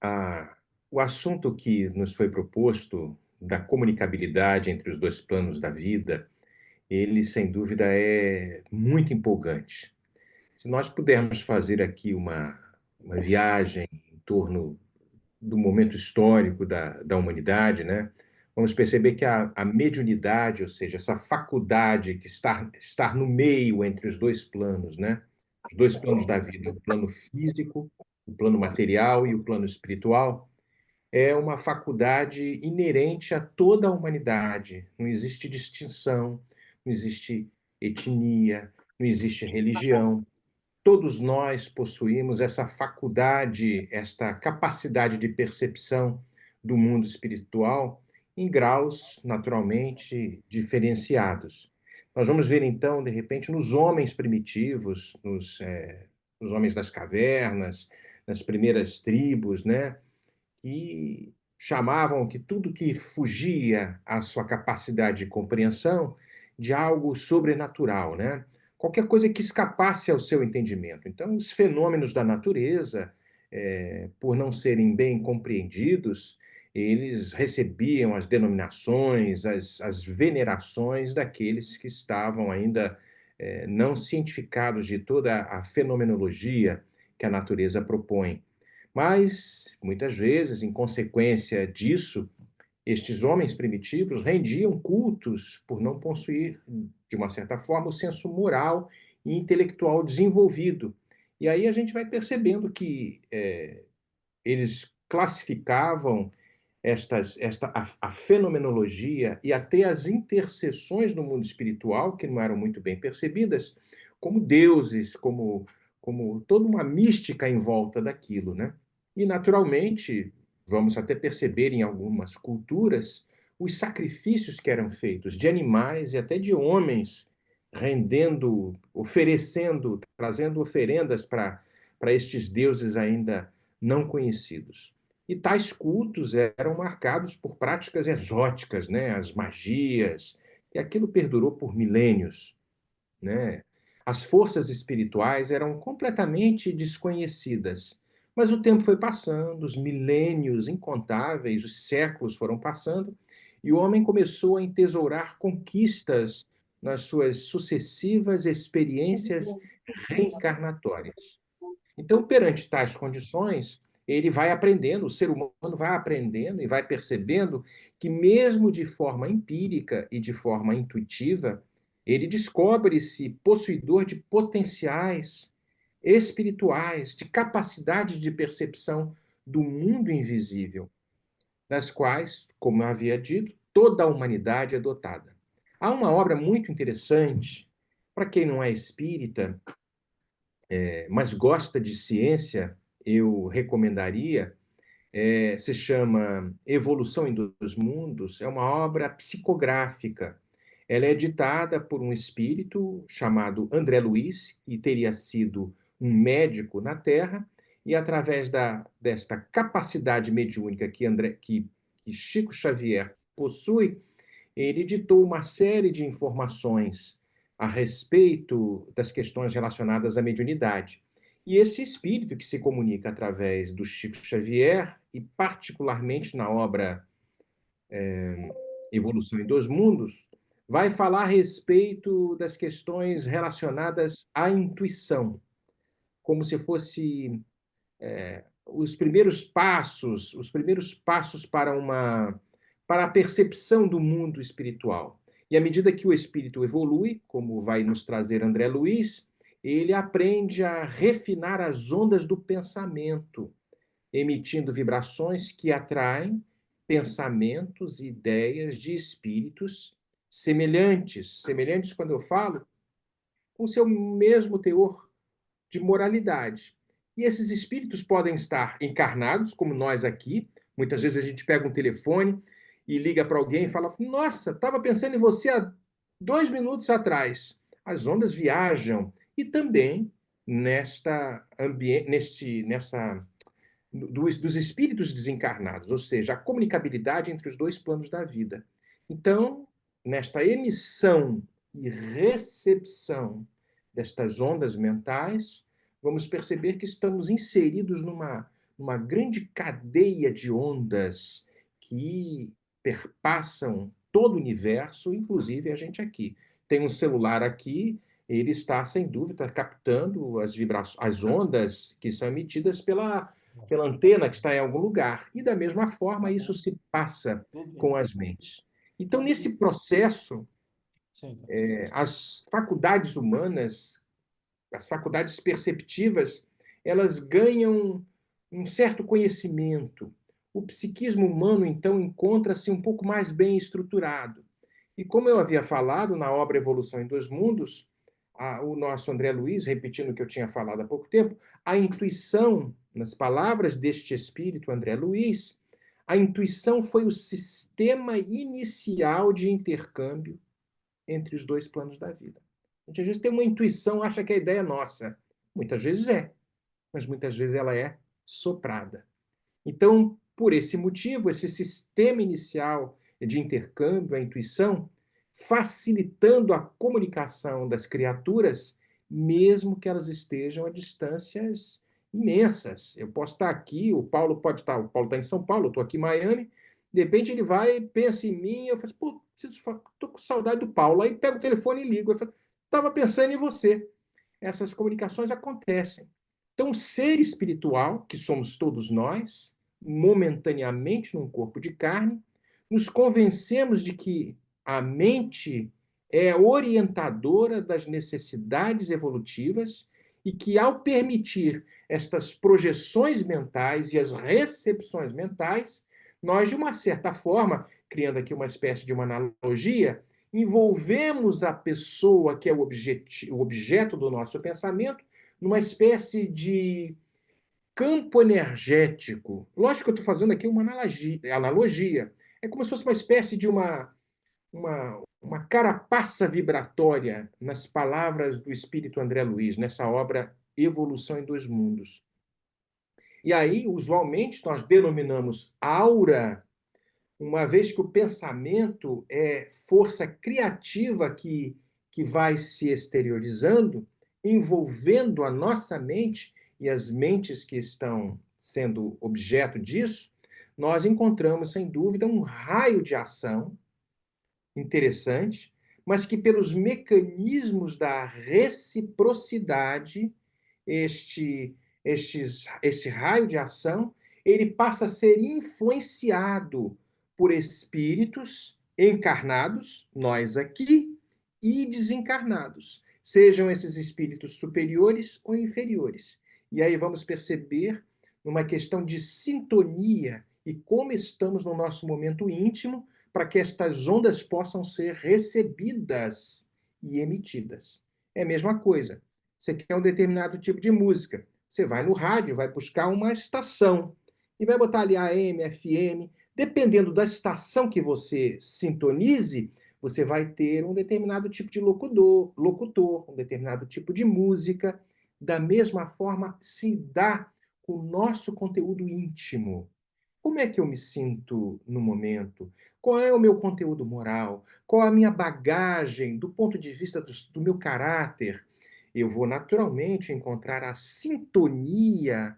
Ah, o assunto que nos foi proposto, da comunicabilidade entre os 2 planos da vida, ele sem dúvida é muito empolgante. Se nós pudermos fazer aqui uma viagem em torno do momento histórico da humanidade, né, vamos perceber que a mediunidade, ou seja, essa faculdade que estar no meio entre os 2 planos, né, os 2 planos da vida, o plano físico, o plano material e o plano espiritual, é uma faculdade inerente a toda a humanidade. Não existe distinção, não existe etnia, não existe religião. Todos nós possuímos essa faculdade, esta capacidade de percepção do mundo espiritual em graus naturalmente diferenciados. Nós vamos ver então, de repente, nos homens primitivos, nos homens das cavernas, nas primeiras tribos, né? E chamavam que tudo que fugia à sua capacidade de compreensão de algo sobrenatural, né? Qualquer coisa que escapasse ao seu entendimento. Então, os fenômenos da natureza, por não serem bem compreendidos, eles recebiam as denominações, as venerações daqueles que estavam ainda não cientificados de toda a fenomenologia que a natureza propõe. Mas, muitas vezes, em consequência disso, estes homens primitivos rendiam cultos por não possuir, de uma certa forma, o senso moral e intelectual desenvolvido. E aí a gente vai percebendo que eles classificavam a fenomenologia e até as interseções no mundo espiritual, que não eram muito bem percebidas, como deuses, como toda uma mística em volta daquilo, né? E, naturalmente, vamos até perceber em algumas culturas os sacrifícios que eram feitos de animais e até de homens, rendendo, oferecendo, trazendo oferendas para estes deuses ainda não conhecidos. E tais cultos eram marcados por práticas exóticas, né? As magias, e aquilo perdurou por milênios, né? As forças espirituais eram completamente desconhecidas. Mas o tempo foi passando, os milênios incontáveis, os séculos foram passando, e o homem começou a entesourar conquistas nas suas sucessivas experiências reencarnatórias. Então, perante tais condições, ele vai aprendendo, o ser humano vai aprendendo e vai percebendo que, mesmo de forma empírica e de forma intuitiva, ele descobre-se possuidor de potenciais espirituais, de capacidade de percepção do mundo invisível, das quais, como eu havia dito, toda a humanidade é dotada. Há uma obra muito interessante, para quem não é espírita, mas gosta de ciência, eu recomendaria, se chama Evolução em Dois Mundos, é uma obra psicográfica. Ela é editada por um espírito chamado André Luiz, que teria sido um médico na Terra, e através desta capacidade mediúnica que Chico Xavier possui, ele ditou uma série de informações a respeito das questões relacionadas à mediunidade. E esse espírito que se comunica através do Chico Xavier, e particularmente na obra Evolução em Dois Mundos, vai falar a respeito das questões relacionadas à intuição, como se fosse os primeiros passos para a percepção do mundo espiritual. E à medida que o espírito evolui, como vai nos trazer André Luiz, ele aprende a refinar as ondas do pensamento, emitindo vibrações que atraem pensamentos e ideias de espíritos semelhantes. Semelhantes, quando eu falo, com o seu mesmo teor de moralidade. E esses espíritos podem estar encarnados, como nós aqui. Muitas vezes a gente pega um telefone e liga para alguém e fala: Nossa, estava pensando em você há 2 minutos atrás. As ondas viajam. E também nesta ambiente, nessa dos espíritos desencarnados, ou seja, a comunicabilidade entre os 2 planos da vida. Então, nesta emissão e recepção destas ondas mentais, vamos perceber que estamos inseridos numa grande cadeia de ondas que perpassam todo o universo, inclusive a gente aqui. Tem um celular aqui, ele está, sem dúvida, captando as ondas que são emitidas pela antena que está em algum lugar. E, da mesma forma, isso se passa Tudo bem. com as mentes. Então, Então, nesse processo, sim. as faculdades humanas, as faculdades perceptivas, elas ganham um certo conhecimento. O psiquismo humano, então, encontra-se um pouco mais bem estruturado. E como eu havia falado na obra Evolução em Dois Mundos, o nosso André Luiz, repetindo o que eu tinha falado há pouco tempo, a intuição, nas palavras deste espírito, André Luiz, a intuição foi o sistema inicial de intercâmbio entre os dois planos da vida. A gente às vezes tem uma intuição, acha que a ideia é nossa. Muitas vezes é, mas muitas vezes ela é soprada. Então, por esse motivo, esse sistema inicial de intercâmbio, a intuição, facilitando a comunicação das criaturas, mesmo que elas estejam a distâncias imensas. Eu posso estar aqui, o Paulo está em São Paulo, eu estou aqui em Miami, de repente ele vai, pensa em mim, eu falo, pô, estou com saudade do Paulo, aí pego o telefone e ligo, eu falo, estava pensando em você. Essas comunicações acontecem. Então, o ser espiritual, que somos todos nós, momentaneamente num corpo de carne, nos convencemos de que a mente é orientadora das necessidades evolutivas e que, ao permitir estas projeções mentais e as recepções mentais, nós, de uma certa forma, criando aqui uma espécie de uma analogia, envolvemos a pessoa que é o objeto do nosso pensamento numa espécie de campo energético. Lógico que eu estou fazendo aqui uma analogia. É como se fosse uma espécie de uma carapaça vibratória nas palavras do espírito André Luiz, nessa obra Evolução em Dois Mundos. E aí, usualmente, nós denominamos aura, uma vez que o pensamento é força criativa que vai se exteriorizando, envolvendo a nossa mente e as mentes que estão sendo objeto disso, nós encontramos, sem dúvida, um raio de ação interessante, mas que, pelos mecanismos da reciprocidade, este, este raio de ação, ele passa a ser influenciado por espíritos encarnados, nós aqui, e desencarnados, sejam esses espíritos superiores ou inferiores. E aí vamos perceber uma questão de sintonia e como estamos no nosso momento íntimo para que estas ondas possam ser recebidas e emitidas. É a mesma coisa. Você quer um determinado tipo de música. Você vai no rádio, vai buscar uma estação e vai botar ali AM, FM. Dependendo da estação que você sintonize, você vai ter um determinado tipo de locutor, um determinado tipo de música. Da mesma forma, se dá com o nosso conteúdo íntimo. Como é que eu me sinto no momento? Qual é o meu conteúdo moral? Qual a minha bagagem do ponto de vista do meu caráter? Eu vou naturalmente encontrar a sintonia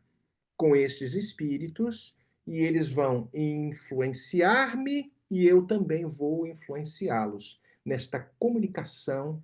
com estes espíritos e eles vão influenciar-me e eu também vou influenciá-los nesta comunicação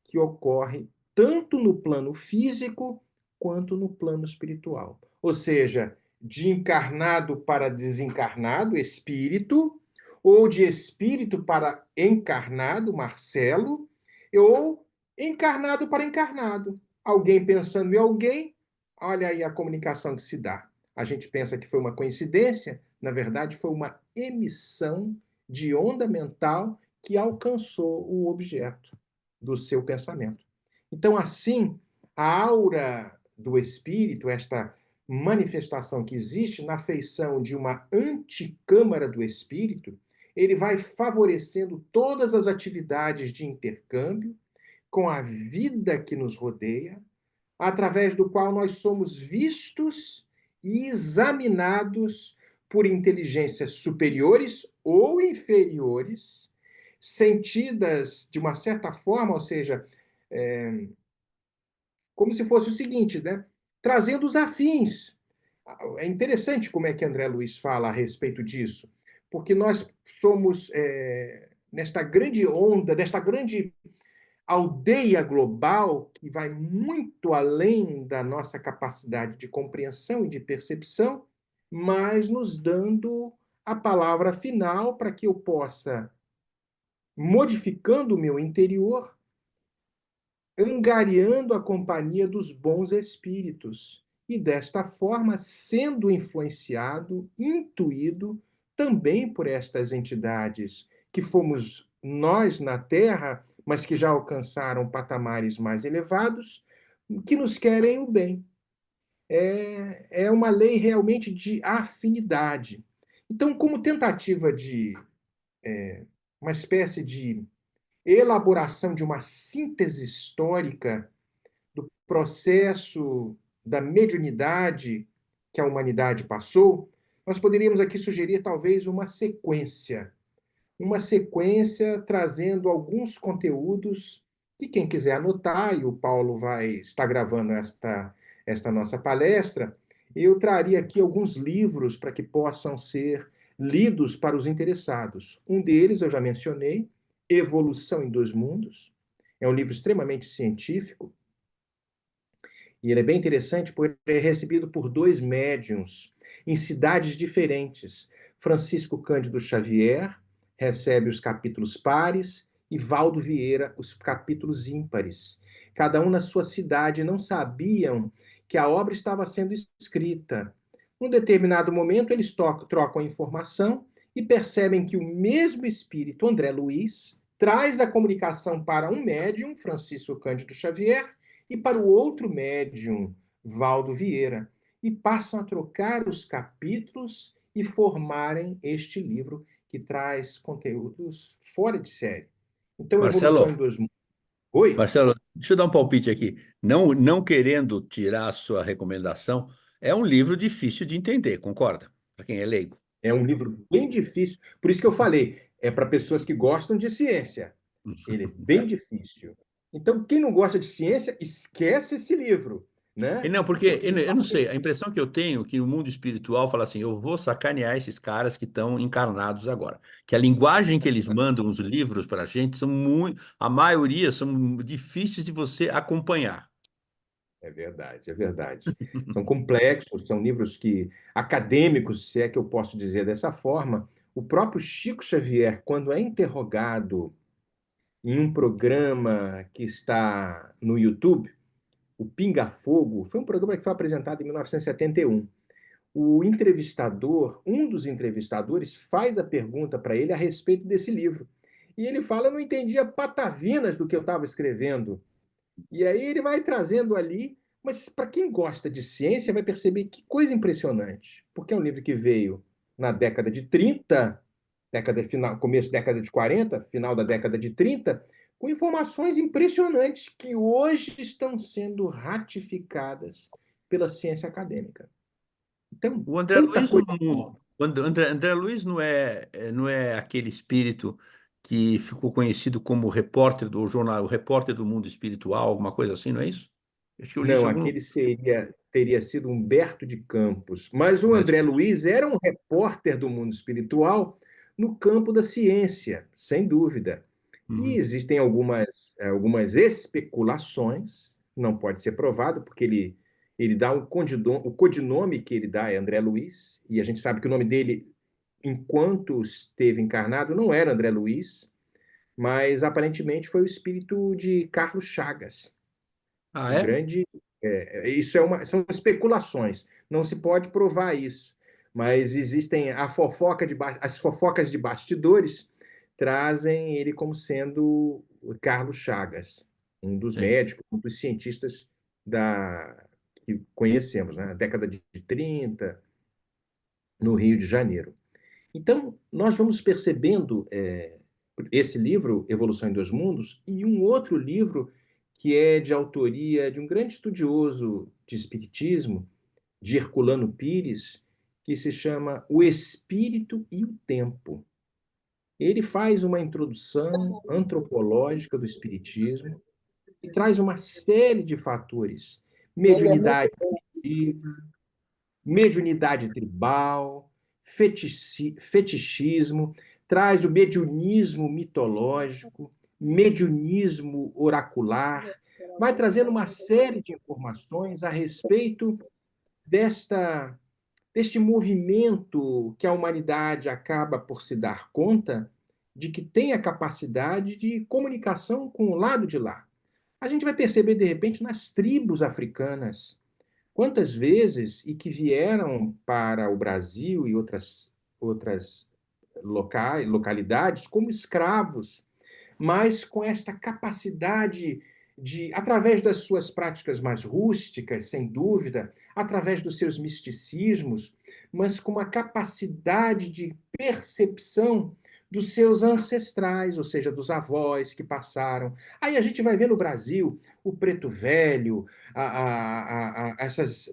que ocorre tanto no plano físico quanto no plano espiritual. Ou seja, de encarnado para desencarnado, espírito, ou de espírito para encarnado, Marcelo, ou encarnado para encarnado. Alguém pensando em alguém, olha aí a comunicação que se dá. A gente pensa que foi uma coincidência, na verdade, foi uma emissão de onda mental que alcançou o objeto do seu pensamento. Então, assim, a aura do espírito, esta manifestação que existe na feição de uma anticâmara do espírito, ele vai favorecendo todas as atividades de intercâmbio com a vida que nos rodeia, através do qual nós somos vistos e examinados por inteligências superiores ou inferiores, sentidas de uma certa forma, ou seja, como se fosse o seguinte, né? Trazendo os afins. É interessante como é que André Luiz fala a respeito disso, porque nós somos, nesta grande onda, nesta grande aldeia global que vai muito além da nossa capacidade de compreensão e de percepção, mas nos dando a palavra final para que eu possa, modificando o meu interior, angariando a companhia dos bons espíritos e, desta forma, sendo influenciado, intuído também por estas entidades que fomos nós na Terra, mas que já alcançaram patamares mais elevados, que nos querem o bem. É uma lei realmente de afinidade. Então, como tentativa de uma espécie de elaboração de uma síntese histórica do processo da mediunidade que a humanidade passou, nós poderíamos aqui sugerir talvez uma sequência trazendo alguns conteúdos que quem quiser anotar, e o Paulo vai estar gravando esta nossa palestra, eu traria aqui alguns livros para que possam ser lidos para os interessados. Um deles eu já mencionei, Evolução em Dois Mundos. É um livro extremamente científico, e ele é bem interessante porque ele é recebido por dois médiuns em cidades diferentes. Francisco Cândido Xavier recebe os capítulos pares e Valdo Vieira os capítulos ímpares. Cada um na sua cidade não sabiam que a obra estava sendo escrita. Num determinado momento, eles trocam informação e percebem que o mesmo espírito, André Luiz, traz a comunicação para um médium, Francisco Cândido Xavier, e para o outro médium, Valdo Vieira, e passam a trocar os capítulos e formarem este livro que traz conteúdos fora de série. Então, Evolução em Marcelo, Dois Mundos. Oi? Marcelo, deixa eu dar um palpite aqui. Não, não querendo tirar a sua recomendação, é um livro difícil de entender, concorda? Para quem é leigo. É um livro bem difícil, por isso que eu falei, é para pessoas que gostam de ciência. Ele é bem difícil. Então, quem não gosta de ciência, esquece esse livro, E né? não, porque Porque ele eu fala não sei, a impressão que eu tenho é que no mundo espiritual fala assim, eu vou sacanear esses caras que estão encarnados agora. Que a linguagem que eles mandam os livros para a gente são muito, a maioria são difíceis de você acompanhar. é verdade, é verdade. São complexos, são livros que acadêmicos, se é que eu posso dizer dessa forma. O próprio Chico Xavier, quando é interrogado em um programa que está no YouTube, o Pinga Fogo, foi um programa que foi apresentado em 1971. O entrevistador, um dos entrevistadores, faz a pergunta para ele a respeito desse livro. E ele fala: Eu não entendia patavinas do que eu estava escrevendo. E aí ele vai trazendo ali, mas para quem gosta de ciência vai perceber que coisa impressionante, porque é um livro que veio na década de 30, década final, começo da década de 40, final da década de 30, com informações impressionantes que hoje estão sendo ratificadas pela ciência acadêmica. Então, O André tanta Luiz coisa. não, André Luiz não é aquele espírito que ficou conhecido como repórter do jornal, o repórter do mundo espiritual, alguma coisa assim, não é isso? Acho que eu li isso Não, em algum aquele teria sido Humberto de Campos. Mas o lugar. André Luiz era um repórter do mundo espiritual no campo da ciência, sem dúvida. E Uhum. existem algumas especulações, não pode ser provado, porque ele dá o codinome que ele dá é André Luiz, e a gente sabe que o nome dele, enquanto esteve encarnado, não era André Luiz, mas aparentemente foi o espírito de Carlos Chagas, Ah, o é? grande. São especulações, não se pode provar isso, mas existem as fofocas de bastidores trazem ele como sendo o Carlos Chagas, um dos Sim. médicos, um dos cientistas que conhecemos, né? Na década de 30, no Rio de Janeiro. Então, nós vamos percebendo esse livro, Evolução em Dois Mundos, e um outro livro que é de autoria de um grande estudioso de espiritismo, de Herculano Pires, que se chama O Espírito e o Tempo. Ele faz uma introdução antropológica do espiritismo e traz uma série de fatores: Ele é muito mediunidade bom. afetiva, mediunidade tribal, fetichismo, traz o mediunismo mitológico, mediunismo oracular, vai trazendo uma série de informações a respeito desta, deste movimento que a humanidade acaba por se dar conta de que tem a capacidade de comunicação com o lado de lá. A gente vai perceber, de repente, nas tribos africanas, quantas vezes e que vieram para o Brasil e outras localidades como escravos, mas com esta capacidade de, através das suas práticas mais rústicas, sem dúvida, através dos seus misticismos, mas com uma capacidade de percepção dos seus ancestrais, ou seja, dos avós que passaram. Aí a gente vai ver no Brasil o preto velho,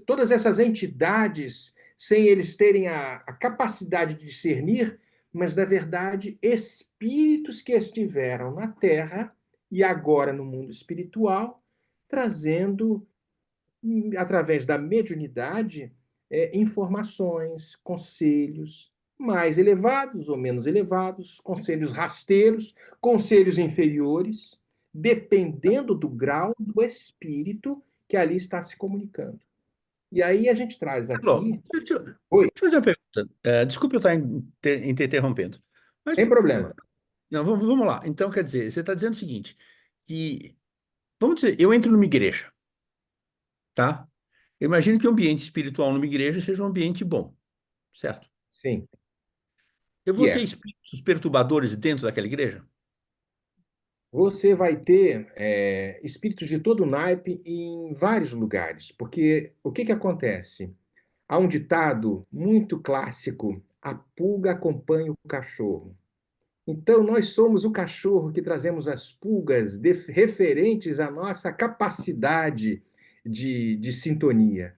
todas essas entidades, sem eles terem a capacidade de discernir, mas, na verdade, espíritos que estiveram na Terra e agora no mundo espiritual, trazendo, através da mediunidade, informações, conselhos mais elevados ou menos elevados, conselhos rasteiros, conselhos inferiores, dependendo do grau do espírito que ali está se comunicando. E aí a gente traz Marcelo, aqui. deixa eu Oi, fazer uma pergunta. Desculpe eu estar interrompendo, mas sem problema. não, vamos lá. Então, quer dizer, você está dizendo o seguinte, que, vamos dizer, eu entro numa igreja, tá? Eu imagino que o ambiente espiritual numa igreja seja um ambiente bom, certo? Sim, Eu e vou ter é. espíritos perturbadores dentro daquela igreja? Você vai ter espíritos de todo naipe em vários lugares, porque o que que acontece? Há um ditado muito clássico: a pulga acompanha o cachorro. Então, nós somos o cachorro que trazemos as pulgas referentes à nossa capacidade de sintonia.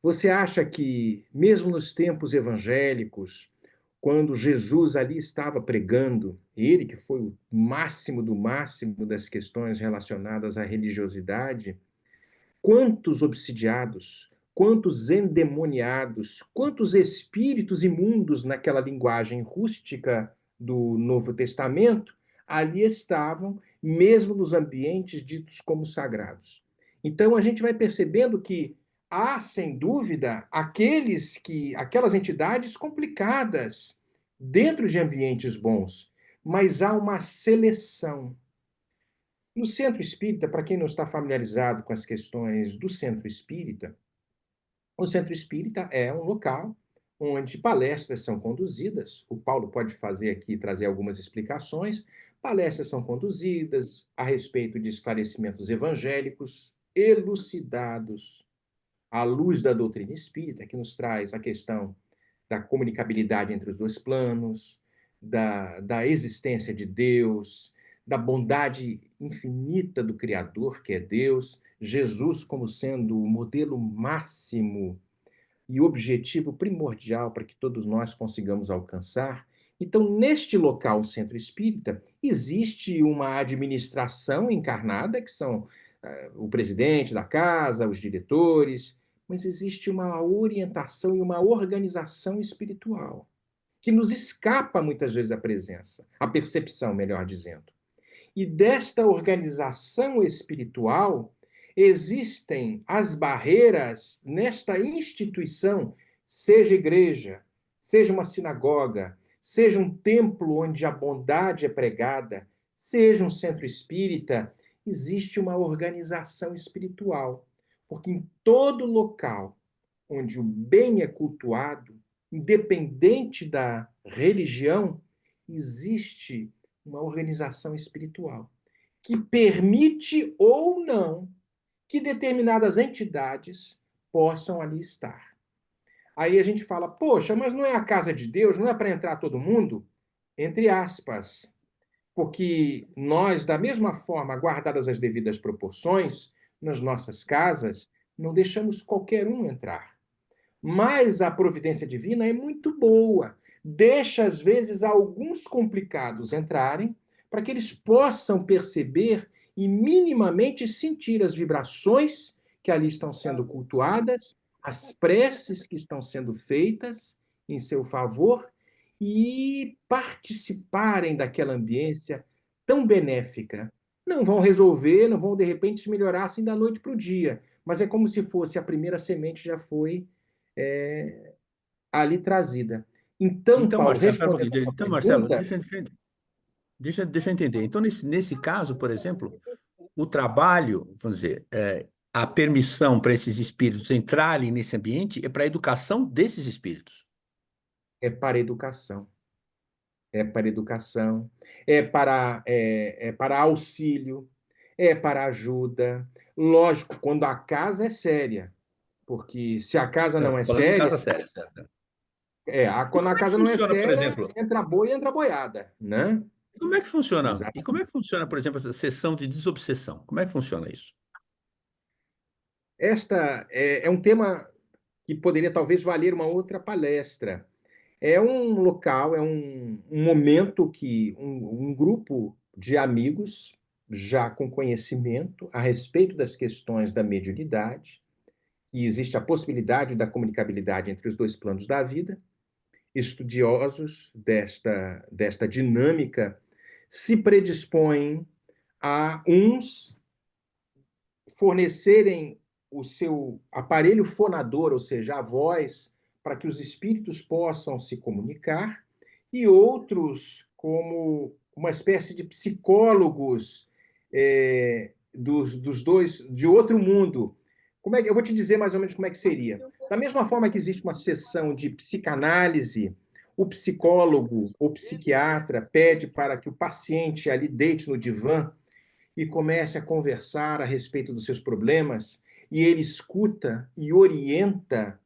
Você acha que, mesmo nos tempos evangélicos, quando Jesus ali estava pregando, ele que foi o máximo do máximo das questões relacionadas à religiosidade, quantos obsidiados, quantos endemoniados, quantos espíritos imundos naquela linguagem rústica do Novo Testamento ali estavam, mesmo nos ambientes ditos como sagrados. Então a gente vai percebendo que há, sem dúvida, aquelas entidades complicadas dentro de ambientes bons, mas há uma seleção. No centro espírita, para quem não está familiarizado com as questões do centro espírita, o centro espírita é um local onde palestras são conduzidas. O Paulo pode fazer aqui, trazer algumas explicações. Palestras são conduzidas a respeito de esclarecimentos evangélicos elucidados à luz da doutrina espírita, que nos traz a questão da comunicabilidade entre os dois planos, da existência de Deus, da bondade infinita do Criador, que é Deus, Jesus como sendo o modelo máximo e objetivo primordial para que todos nós consigamos alcançar. Então, neste local, o Centro Espírita, existe uma administração encarnada, que são o presidente da casa, os diretores, mas existe uma orientação e uma organização espiritual, que nos escapa muitas vezes a presença, a percepção, melhor dizendo. E desta organização espiritual existem as barreiras nesta instituição, seja igreja, seja uma sinagoga, seja um templo onde a bondade é pregada, seja um centro espírita, existe uma organização espiritual. Porque em todo local onde o bem é cultuado, independente da religião, existe uma organização espiritual que permite ou não que determinadas entidades possam ali estar. Aí a gente fala, poxa, mas não é a casa de Deus, não é para entrar todo mundo? Entre aspas, porque nós, da mesma forma, guardadas as devidas proporções, nas nossas casas, não deixamos qualquer um entrar. Mas a providência divina é muito boa. Deixa, às vezes, alguns complicados entrarem para que eles possam perceber e minimamente sentir as vibrações que ali estão sendo cultuadas as preces que estão sendo feitas em seu favor e participarem daquela ambiência tão benéfica. Não vão resolver, não vão de repente melhorar assim da noite para o dia, mas é como se fosse a primeira semente já foi é, ali trazida. Então, Então, Paulo, Marcelo, espera um respondendo pouquinho. a sua Então, Marcelo, pergunta, deixa eu entender. Então, nesse caso, por exemplo, o trabalho, vamos dizer, a permissão para esses espíritos entrarem nesse ambiente é para a educação desses espíritos. é para a educação. É para educação, é para auxílio, é para ajuda. Lógico, quando a casa é séria, porque se a casa não é Falando em séria, casa séria, certo? E quando a como é que casa não é funciona, por séria, exemplo? entra boi, entra boiada, né? Como é que funciona? E Exato. como é que funciona, por exemplo, essa sessão de desobsessão? Como é que funciona isso? Esta é um tema que poderia talvez valer uma outra palestra. É um local, é um momento que um grupo de amigos, já com conhecimento a respeito das questões da mediunidade, e existe a possibilidade da comunicabilidade entre os dois planos da vida, estudiosos desta dinâmica se predispõem a uns fornecerem o seu aparelho fonador, ou seja, a voz, para que os espíritos possam se comunicar, e outros como uma espécie de psicólogos dos dois, de outro mundo. Como é que, eu vou te dizer mais ou menos como é que seria. Da mesma forma que existe uma sessão de psicanálise, o psicólogo ou psiquiatra pede para que o paciente ali deite no divã e comece a conversar a respeito dos seus problemas, e ele escuta e orienta,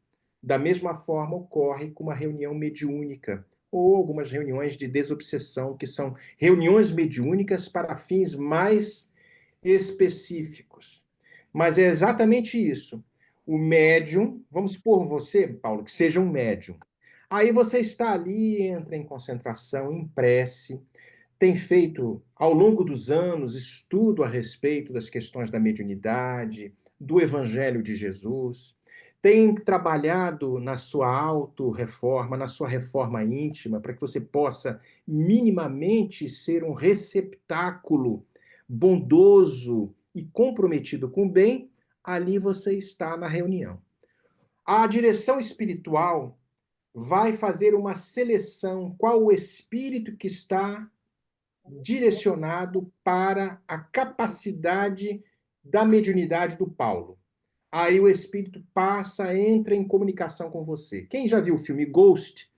da mesma forma ocorre com uma reunião mediúnica, ou algumas reuniões de desobsessão, que são reuniões mediúnicas para fins mais específicos. Mas é exatamente isso. O médium, vamos supor você, Paulo, que seja um médium. Aí você está ali, entra em concentração, em prece, tem feito, ao longo dos anos, estudo a respeito das questões da mediunidade, do Evangelho de Jesus, tem trabalhado na sua auto-reforma, na sua reforma íntima, para que você possa minimamente ser um receptáculo bondoso e comprometido com o bem, ali você está na reunião. A direção espiritual vai fazer uma seleção, qual o espírito que está direcionado para a capacidade da mediunidade do Paulo. Aí o espírito passa, entra em comunicação com você. Quem já viu o filme Ghost,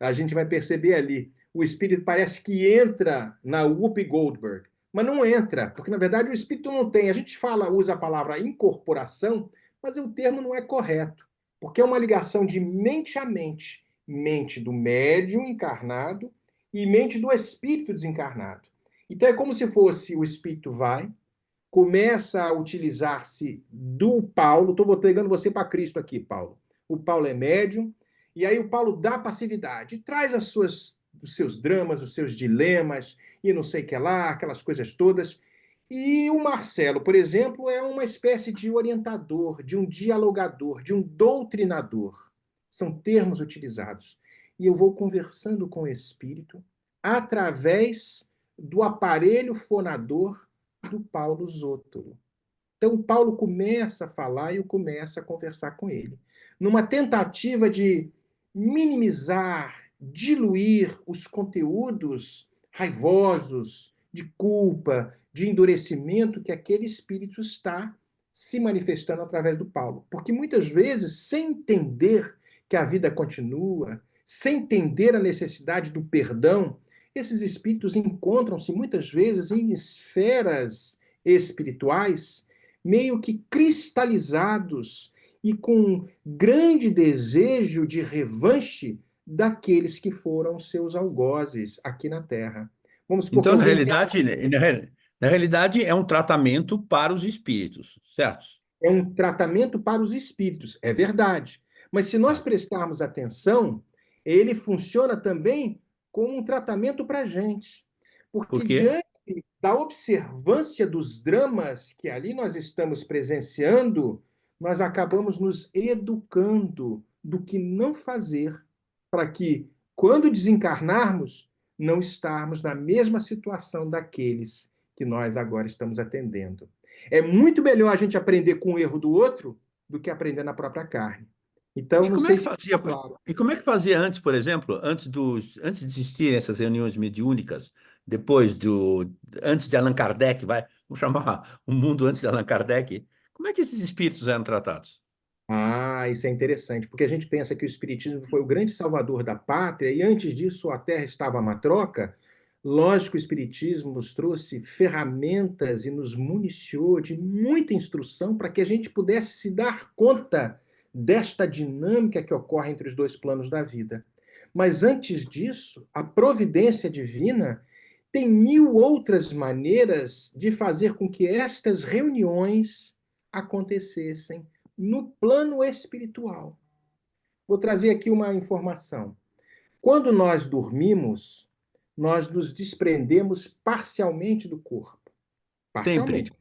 a gente vai perceber ali, o espírito parece que entra na Whoopi Goldberg, mas não entra, porque na verdade o espírito não tem. A gente usa a palavra incorporação, mas o termo não é correto, porque é uma ligação de mente a mente, mente do médium encarnado e mente do espírito desencarnado. Então é como se fosse o espírito vai, começa a utilizar-se do Paulo. Estou pegando você para Cristo aqui, Paulo. O Paulo é médium, e aí o Paulo dá passividade, traz os seus dramas, os seus dilemas, e não sei o que lá, aquelas coisas todas. E o Marcelo, por exemplo, é uma espécie de orientador, de um dialogador, de um doutrinador. São termos utilizados. E eu vou conversando com o espírito através do aparelho fonador do Paulo Zótolo. Então, Paulo começa a falar e eu começo a conversar com ele, numa tentativa de minimizar, diluir os conteúdos raivosos, de culpa, de endurecimento que aquele espírito está se manifestando através do Paulo. Porque muitas vezes, sem entender que a vida continua, sem entender a necessidade do perdão, esses espíritos encontram-se muitas vezes em esferas espirituais meio que cristalizados e com grande desejo de revanche daqueles que foram seus algozes aqui na Terra. Vamos supor que Então, alguém tenha na realidade, é um tratamento para os espíritos, certo? é um tratamento para os espíritos, é verdade. Mas se nós Tá. prestarmos atenção, ele funciona também como um tratamento para a gente. Por Porque quê? diante da observância dos dramas que ali nós estamos presenciando, nós acabamos nos educando do que não fazer para que, quando desencarnarmos, não estarmos na mesma situação daqueles que nós agora estamos atendendo. É muito melhor a gente aprender com o erro do outro do que aprender na própria carne. Então, E não como é sei que se fazia, ficou claro. e como é que fazia antes, por exemplo, antes de existirem essas reuniões mediúnicas, depois antes de Allan Kardec, vamos chamar o mundo antes de Allan Kardec, como é que esses espíritos eram tratados? Ah, isso é interessante, porque a gente pensa que o Espiritismo foi o grande salvador da pátria, e antes disso a Terra estava uma troca. Lógico, o Espiritismo nos trouxe ferramentas e nos municiou de muita instrução para que a gente pudesse se dar conta desta dinâmica que ocorre entre os dois planos da vida. Mas antes disso, a providência divina tem mil outras maneiras de fazer com que estas reuniões acontecessem no plano espiritual. Vou trazer aqui uma informação. Quando nós dormimos, nós nos desprendemos parcialmente do corpo. Sempre. Parcialmente,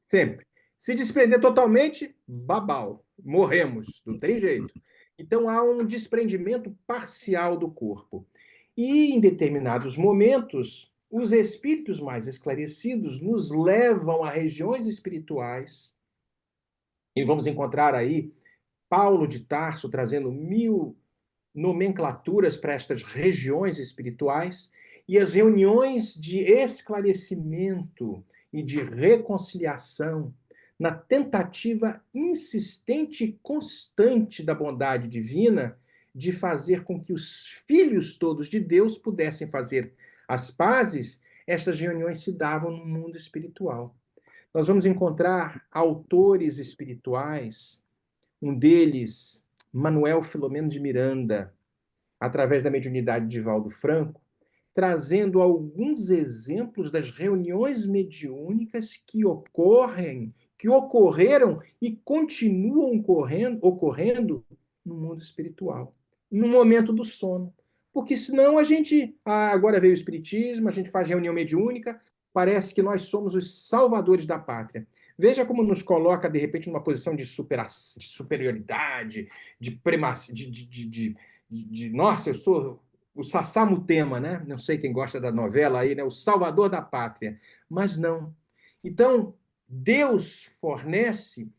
sempre. Se desprender totalmente, babau, morremos, não tem jeito. Então há um desprendimento parcial do corpo. E em determinados momentos, os espíritos mais esclarecidos nos levam a regiões espirituais, e vamos encontrar aí Paulo de Tarso trazendo mil nomenclaturas para estas regiões espirituais, e as reuniões de esclarecimento e de reconciliação, na tentativa insistente e constante da bondade divina de fazer com que os filhos todos de Deus pudessem fazer as pazes. Estas reuniões se davam no mundo espiritual. Nós vamos encontrar autores espirituais, um deles, Manuel Filomeno de Miranda, através da mediunidade de Valdo Franco, trazendo alguns exemplos das reuniões mediúnicas que ocorrem, que ocorreram e continuam ocorrendo no mundo espiritual, no momento do sono. Porque senão a gente, agora veio o espiritismo, a gente faz reunião mediúnica, parece que nós somos os salvadores da pátria. Veja como nos coloca, de repente, numa posição de superioridade, de primazia, nossa, eu sou o Sassamutema, né? Não sei quem gosta da novela aí, né? O salvador da pátria. Mas não. Então, Deus fornece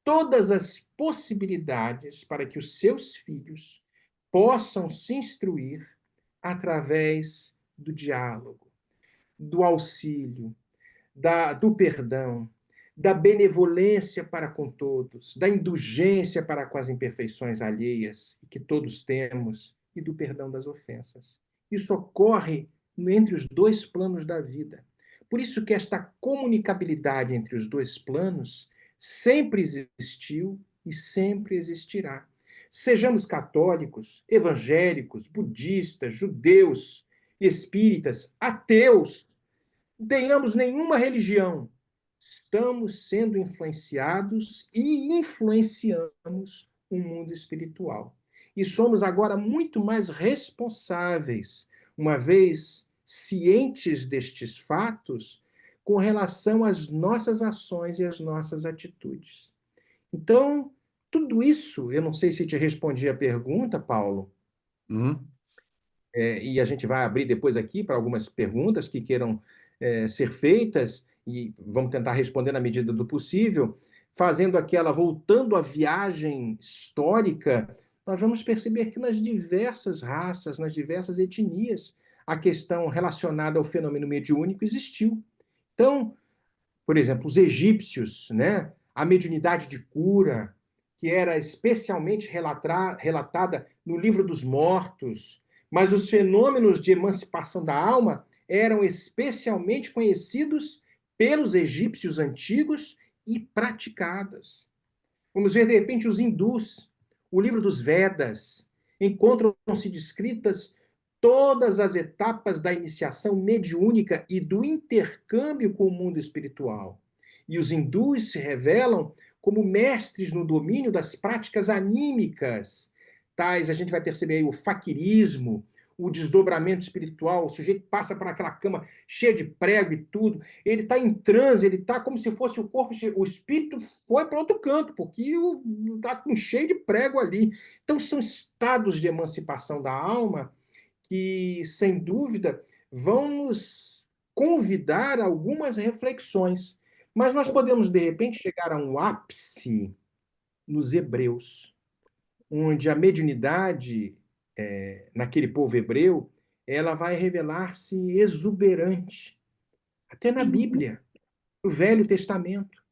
todas as possibilidades para que os seus filhos possam se instruir através do diálogo, do auxílio, do perdão, da benevolência para com todos, da indulgência para com as imperfeições alheias que todos temos e do perdão das ofensas. Isso ocorre entre os dois planos da vida. Por isso que esta comunicabilidade entre os dois planos sempre existiu e sempre existirá. Sejamos católicos, evangélicos, budistas, judeus, espíritas, ateus, tenhamos nenhuma religião, estamos sendo influenciados e influenciamos o mundo espiritual. E somos agora muito mais responsáveis, uma vez cientes destes fatos, com relação às nossas ações e às nossas atitudes. Então, tudo isso, eu não sei se te respondi a pergunta, Paulo, Uhum. e a gente vai abrir depois aqui para algumas perguntas que queiram ser feitas, e vamos tentar responder na medida do possível, voltando à viagem histórica, nós vamos perceber que nas diversas raças, nas diversas etnias, a questão relacionada ao fenômeno mediúnico existiu. Então, por exemplo, os egípcios, né? A mediunidade de cura, que era especialmente relatada no Livro dos Mortos, mas os fenômenos de emancipação da alma eram especialmente conhecidos pelos egípcios antigos e praticados. Vamos ver, de repente, os hindus, o livro dos Vedas, encontram-se descritas todas as etapas da iniciação mediúnica e do intercâmbio com o mundo espiritual. E os hindus se revelam como mestres no domínio das práticas anímicas, tais a gente vai perceber aí o faquirismo, o desdobramento espiritual, o sujeito passa por aquela cama cheia de prego e tudo, ele está em transe, ele está como se fosse o corpo, o espírito foi para outro canto, porque está cheio de prego ali. Então, são estados de emancipação da alma que, sem dúvida, vão nos convidar a algumas reflexões. Mas nós podemos, de repente, chegar a um ápice nos Hebreus, onde a mediunidade, naquele povo hebreu, ela vai revelar-se exuberante, até na Bíblia, no Velho Testamento.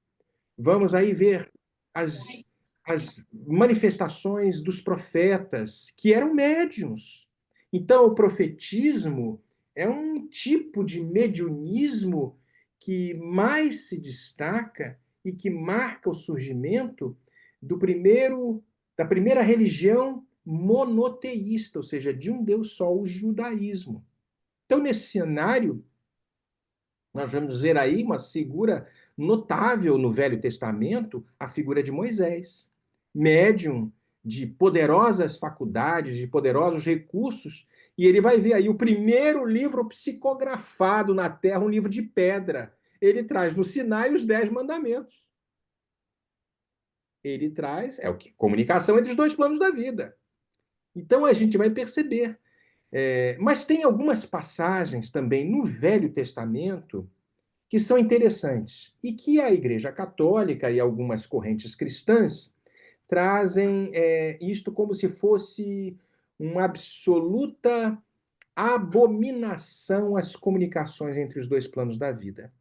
Vamos aí ver as, as manifestações dos profetas, que eram médiuns. Então, o profetismo é um tipo de mediunismo que mais se destaca e que marca o surgimento do primeiro, da primeira religião monoteísta, ou seja, de um Deus só, o judaísmo. Então, nesse cenário, nós vamos ver aí uma figura notável no Velho Testamento, a figura de Moisés, médium de poderosas faculdades, de poderosos recursos, e ele vai ver aí o primeiro livro psicografado na Terra, um livro de pedra. Ele traz no Sinai os 10 mandamentos. Ele traz, é o que? Comunicação entre os dois planos da vida. Então a gente vai perceber. Mas tem algumas passagens também no Velho Testamento que são interessantes e que a Igreja Católica e algumas correntes cristãs trazem isto como se fosse uma absoluta abominação às comunicações entre os dois planos da vida.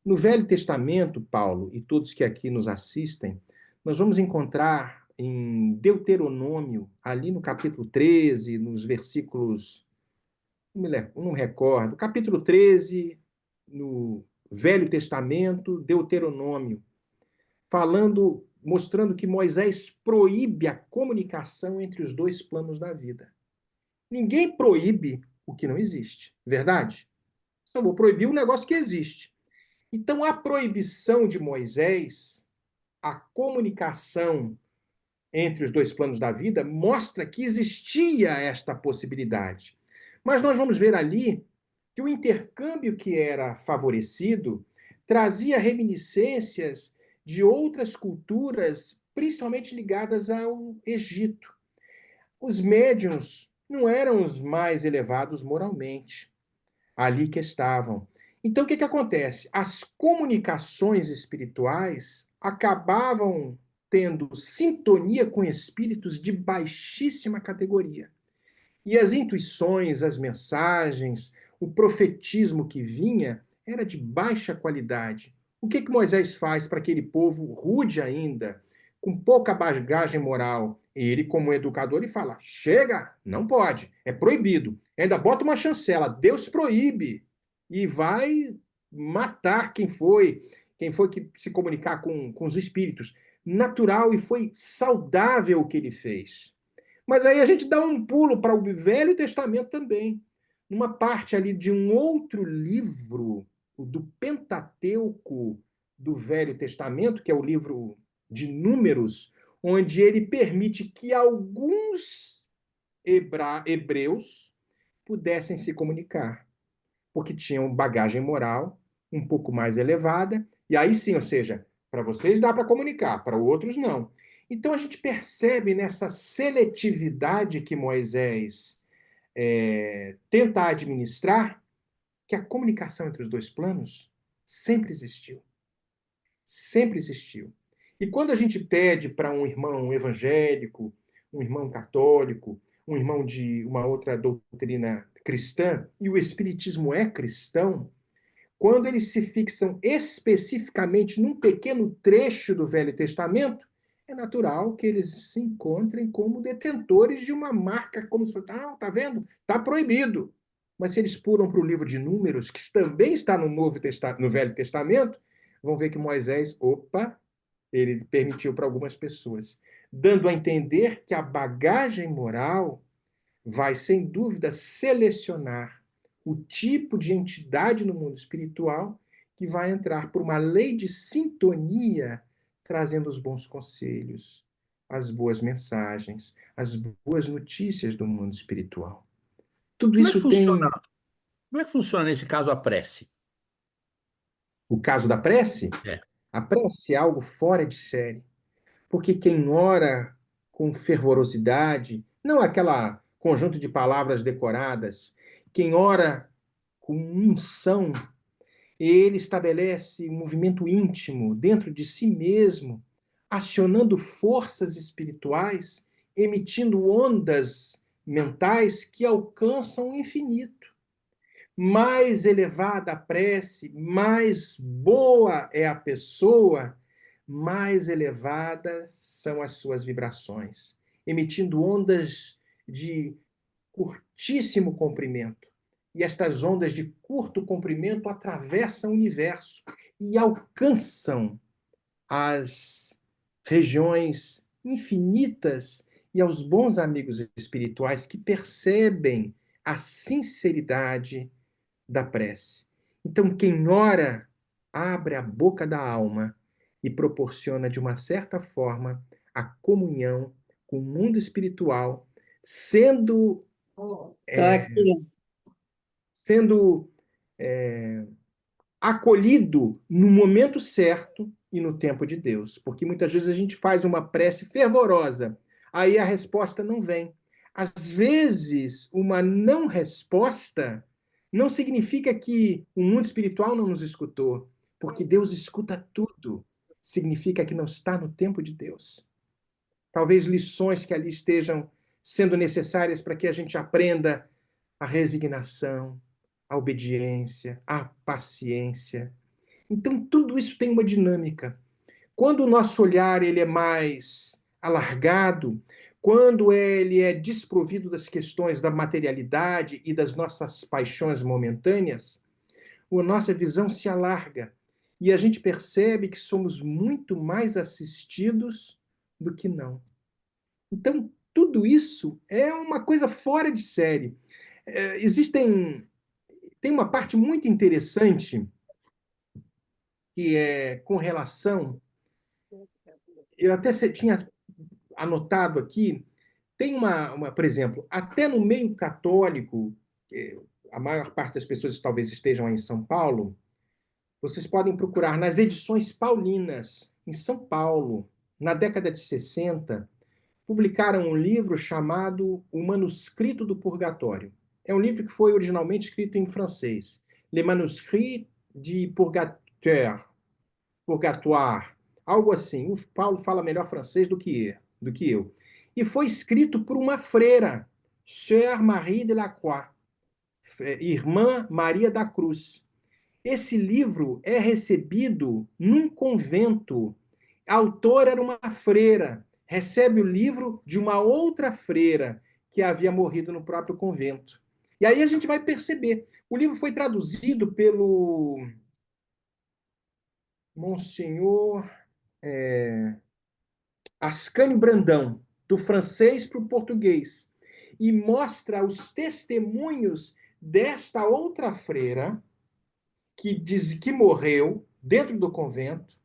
No Velho Testamento, Paulo, e todos que aqui nos assistem, nós vamos encontrar em Deuteronômio, ali no capítulo 13, nos versículos, não me recordo, capítulo 13, no Velho Testamento, Deuteronômio, falando, mostrando que Moisés proíbe a comunicação entre os dois planos da vida. Ninguém proíbe o que não existe, verdade? Eu vou proibir um negócio que existe. Então, a proibição de Moisés, a comunicação entre os dois planos da vida, mostra que existia esta possibilidade. Mas nós vamos ver ali que o intercâmbio que era favorecido trazia reminiscências de outras culturas, principalmente ligadas ao Egito. Os médiuns não eram os mais elevados moralmente, ali que estavam. Então, o que acontece? As comunicações espirituais acabavam tendo sintonia com espíritos de baixíssima categoria. E as intuições, as mensagens, o profetismo que vinha era de baixa qualidade. O que Moisés faz para aquele povo rude ainda, com pouca bagagem moral? Ele, como educador, ele fala: chega, não pode, é proibido. Ainda bota uma chancela, Deus proíbe. E vai matar quem foi que se comunicar com os espíritos. Natural e foi saudável o que ele fez. Mas aí a gente dá um pulo para o Velho Testamento também, numa parte ali de um outro livro, o do Pentateuco do Velho Testamento, que é o livro de Números, onde ele permite que alguns hebreus pudessem se comunicar, porque tinham bagagem moral um pouco mais elevada, e aí sim, ou seja, para vocês dá para comunicar, para outros não. Então a gente percebe nessa seletividade que Moisés tenta administrar que a comunicação entre os dois planos sempre existiu. Sempre existiu. E quando a gente pede para um irmão evangélico, um irmão católico, um irmão de uma outra doutrina cristã, e o espiritismo é cristão, quando eles se fixam especificamente num pequeno trecho do Velho Testamento, é natural que eles se encontrem como detentores de uma marca, como se fosse, tá vendo? Está proibido. Mas se eles pulam para o livro de Números, que também está no Velho Testamento, vão ver que Moisés, opa, ele permitiu para algumas pessoas, dando a entender que a bagagem moral vai, sem dúvida, selecionar o tipo de entidade no mundo espiritual que vai entrar por uma lei de sintonia, trazendo os bons conselhos, as boas mensagens, as boas notícias do mundo espiritual. Tudo Como é que isso funciona? tem Como é que funciona nesse caso a prece? o caso da prece. É. A prece é algo fora de série, porque quem ora com fervorosidade, não aquela conjunto de palavras decoradas, quem ora com unção, ele estabelece um movimento íntimo dentro de si mesmo, acionando forças espirituais, emitindo ondas mentais que alcançam o infinito. Mais elevada a prece, mais boa é a pessoa, mais elevadas são as suas vibrações, emitindo ondas de curtíssimo comprimento. E estas ondas de curto comprimento atravessam o universo e alcançam as regiões infinitas e aos bons amigos espirituais que percebem a sinceridade da prece. Então, quem ora abre a boca da alma e proporciona, de uma certa forma, a comunhão com o mundo espiritual, sendo, Tô aqui. sendo acolhido no momento certo e no tempo de Deus. Porque muitas vezes a gente faz uma prece fervorosa, aí a resposta não vem. Às vezes, uma não resposta não significa que o mundo espiritual não nos escutou, porque Deus escuta tudo. Significa que não está no tempo de Deus. Talvez lições que ali estejam sendo necessárias para que a gente aprenda a resignação, a obediência, a paciência. Então, tudo isso tem uma dinâmica. Quando o nosso olhar ele é mais alargado, quando ele é desprovido das questões da materialidade e das nossas paixões momentâneas, a nossa visão se alarga e a gente percebe que somos muito mais assistidos do que não. Então, tudo isso é uma coisa fora de série. Tem uma parte muito interessante que é com relação. Eu até tinha anotado aqui, tem por exemplo, até no meio católico, a maior parte das pessoas talvez estejam aí em São Paulo, vocês podem procurar nas edições paulinas, em São Paulo, na década de 60, publicaram um livro chamado O Manuscrito do Purgatório. É um livro que foi originalmente escrito em francês. Le Manuscrit du Purgatoire, Purgatoire, algo assim. O Paulo fala melhor francês do que eu. E foi escrito por uma freira, Sœur Marie de la Croix, Irmã Maria da Cruz. Esse livro é recebido num convento. A autora era uma freira, recebe o livro de uma outra freira que havia morrido no próprio convento. E aí a gente vai perceber. O livro foi traduzido pelo Monsenhor Ascani Brandão, do francês para o português, e mostra os testemunhos desta outra freira que diz que morreu dentro do convento,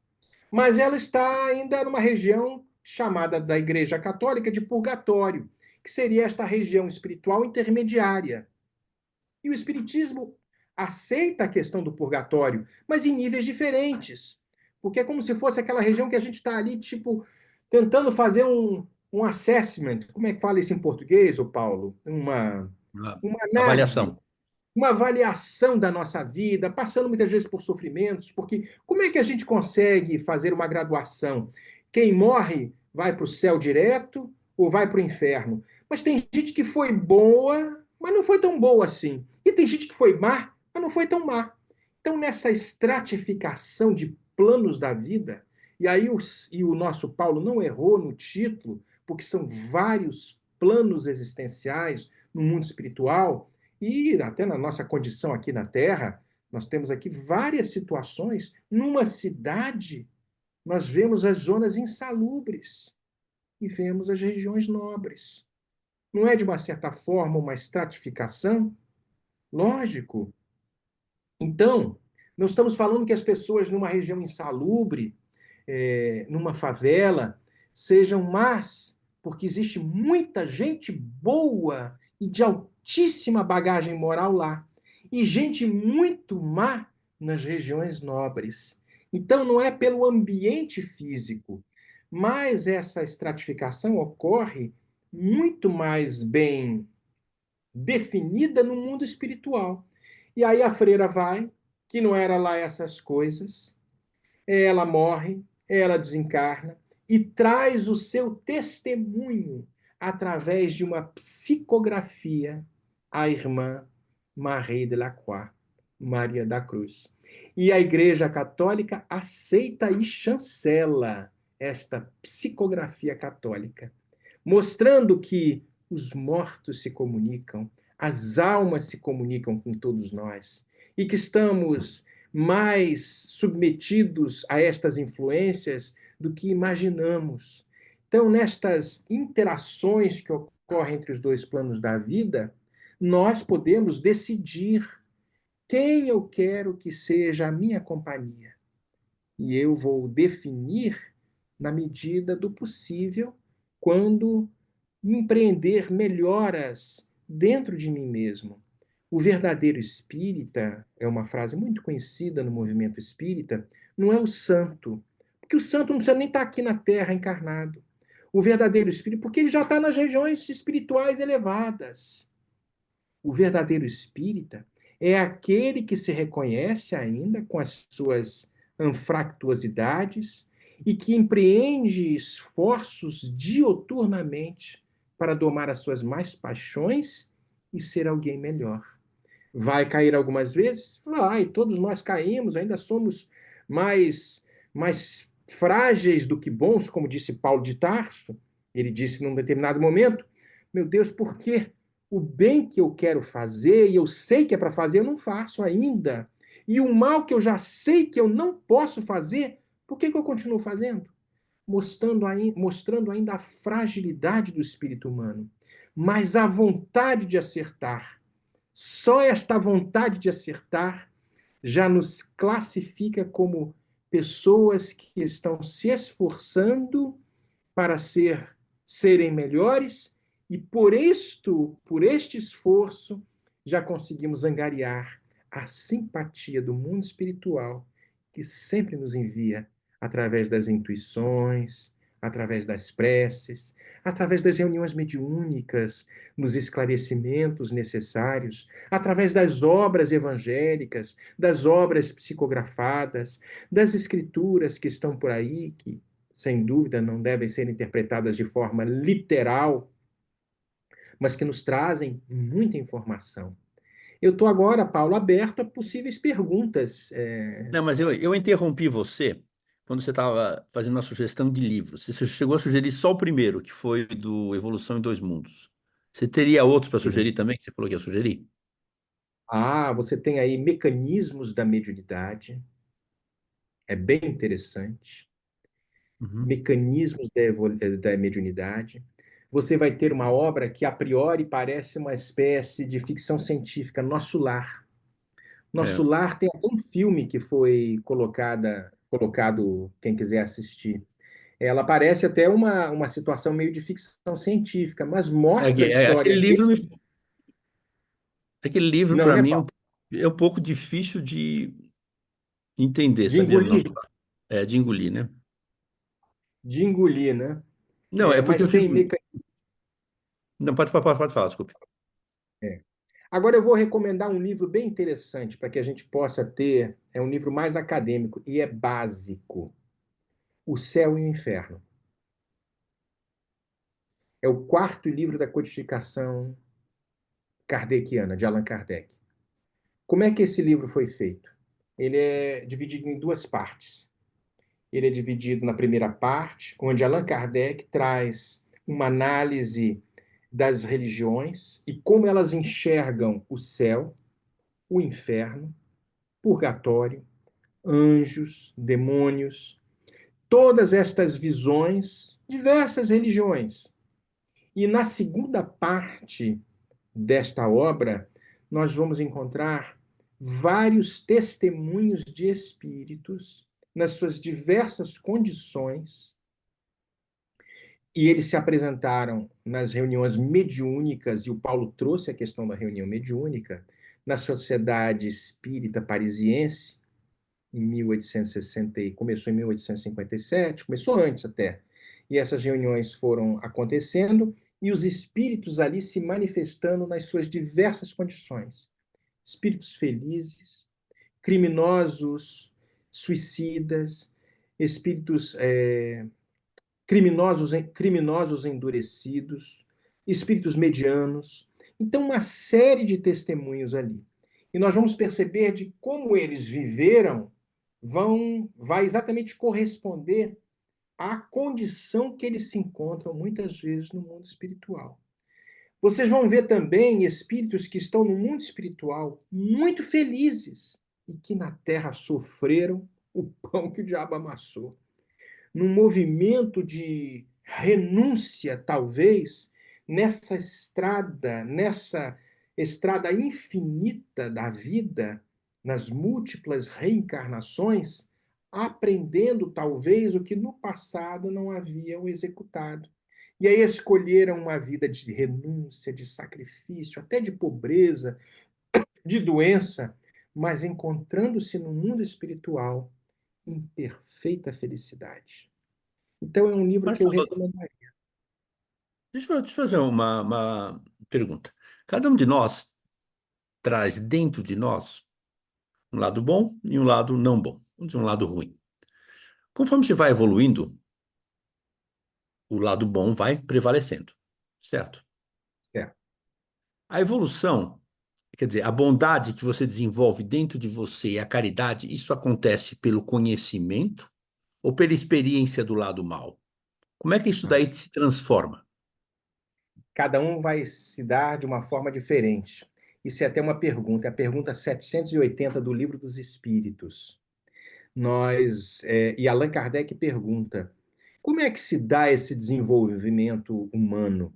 mas ela está ainda numa região chamada da Igreja Católica de purgatório, que seria esta região espiritual intermediária. E o Espiritismo aceita a questão do purgatório, mas em níveis diferentes. Porque é como se fosse aquela região que a gente está ali, tipo, tentando fazer um assessment. Como é que fala isso em português, ô Paulo? Uma análise, Avaliação. uma avaliação da nossa vida, passando muitas vezes por sofrimentos, porque como é que a gente consegue fazer uma graduação? Quem morre vai para o céu direto ou vai para o inferno? Mas tem gente que foi boa, mas não foi tão boa assim. E tem gente que foi má, mas não foi tão má. Então, nessa estratificação de planos da vida, e o nosso Paulo não errou no título, porque são vários planos existenciais no mundo espiritual, e até na nossa condição aqui na Terra, nós temos aqui várias situações. Numa cidade, nós vemos as zonas insalubres e vemos as regiões nobres. Não é, de uma certa forma, uma estratificação? Lógico. Então, não estamos falando que as pessoas numa região insalubre, numa favela, sejam más, porque existe muita gente boa e de altíssima bagagem moral lá, e gente muito má nas regiões nobres. Então, não é pelo ambiente físico, mas essa estratificação ocorre muito mais bem definida no mundo espiritual. E aí a freira vai, que não era lá essas coisas, ela morre, ela desencarna e traz o seu testemunho através de uma psicografia à irmã Marie de la Croix, Maria da Cruz. E a Igreja Católica aceita e chancela esta psicografia católica, mostrando que os mortos se comunicam, as almas se comunicam com todos nós e que estamos mais submetidos a estas influências do que imaginamos. Então, nestas interações que ocorrem entre os dois planos da vida, nós podemos decidir quem eu quero que seja a minha companhia. E eu vou definir na medida do possível quando empreender melhoras dentro de mim mesmo. O verdadeiro espírita, é uma frase muito conhecida no movimento espírita, não é o santo, porque o santo não precisa nem estar aqui na Terra encarnado. O verdadeiro espírito, porque ele já está nas regiões espirituais elevadas. O verdadeiro espírita é aquele que se reconhece ainda com as suas anfractuosidades e que empreende esforços dioturnamente para domar as suas mais paixões e ser alguém melhor. Vai cair algumas vezes? Vai, todos nós caímos, ainda somos mais frágeis do que bons, como disse Paulo de Tarso. Ele disse num determinado momento: meu Deus, por que o bem que eu quero fazer, e eu sei que é para fazer, eu não faço ainda? E o mal que eu já sei que eu não posso fazer, por que eu continuo fazendo? Mostrando ainda a fragilidade do espírito humano, mas a vontade de acertar. Só esta vontade de acertar já nos classifica como pessoas que estão se esforçando para serem melhores e por este esforço, já conseguimos angariar a simpatia do mundo espiritual que sempre nos envia através das intuições, através das preces, através das reuniões mediúnicas, nos esclarecimentos necessários, através das obras evangélicas, das obras psicografadas, das escrituras que estão por aí, que sem dúvida não devem ser interpretadas de forma literal, mas que nos trazem muita informação. Eu estou agora, Paulo, aberto a possíveis perguntas. Não, mas eu interrompi você quando você estava fazendo uma sugestão de livros. Você chegou a sugerir só o primeiro, que foi do Evolução em Dois Mundos. Você teria outros para sugerir também, que você falou que ia sugerir? Você tem aí Mecanismos da Mediunidade, é bem interessante. Uhum. Mecanismos da Mediunidade. Você vai ter uma obra que, a priori, parece uma espécie de ficção científica, Nosso Lar. Nosso É. Lar tem até um filme que foi colocado, quem quiser assistir. Ela parece até uma situação meio de ficção científica, mas mostra a história desse. Aquele livro Não, para né, mim Paulo? é um pouco difícil de entender, De sabia? Nosso engolir, lar. É, de engolir, né? de engolir, né? Não, é porque eu Mas tem fico. mecanismo. Não, pode falar, desculpe. Agora eu vou recomendar um livro bem interessante para que a gente possa ter. É um livro mais acadêmico e é básico. O Céu e o Inferno. É o quarto livro da codificação kardeciana, de Allan Kardec. Como é que esse livro foi feito? Ele é dividido em duas partes. Ele é dividido na primeira parte, onde Allan Kardec traz uma análise das religiões e como elas enxergam o céu, o inferno, purgatório, anjos, demônios, todas estas visões, diversas religiões. E na segunda parte desta obra, nós vamos encontrar vários testemunhos de espíritos nas suas diversas condições e eles se apresentaram nas reuniões mediúnicas, e o Paulo trouxe a questão da reunião mediúnica, na Sociedade Espírita Parisiense, em 1860, começou em 1857, começou antes até. E essas reuniões foram acontecendo e os espíritos ali se manifestando nas suas diversas condições. Espíritos felizes, criminosos, suicidas, espíritos criminosos endurecidos, espíritos medianos. Então, uma série de testemunhos ali. E nós vamos perceber de como eles viveram vai exatamente corresponder à condição que eles se encontram muitas vezes no mundo espiritual. Vocês vão ver também espíritos que estão no mundo espiritual muito felizes e que na terra sofreram o pão que o diabo amassou. Num movimento de renúncia, talvez, nessa estrada infinita da vida, nas múltiplas reencarnações, aprendendo talvez o que no passado não haviam executado. E aí escolheram uma vida de renúncia, de sacrifício, até de pobreza, de doença, mas encontrando-se no mundo espiritual em perfeita felicidade. Então é um livro que eu Marcelo, recomendaria. deixa eu fazer uma pergunta. Cada um de nós traz dentro de nós um lado bom e um lado não bom, vamos dizer, um lado ruim. Conforme você vai evoluindo, o lado bom vai prevalecendo, certo? É. A evolução, quer dizer, a bondade que você desenvolve dentro de você e a caridade, isso acontece pelo conhecimento ou pela experiência do lado mal? Como é que isso daí se transforma? Cada um vai se dar de uma forma diferente. Isso é até uma pergunta, é a pergunta 780 do Livro dos Espíritos. E Allan Kardec pergunta: como é que se dá esse desenvolvimento humano?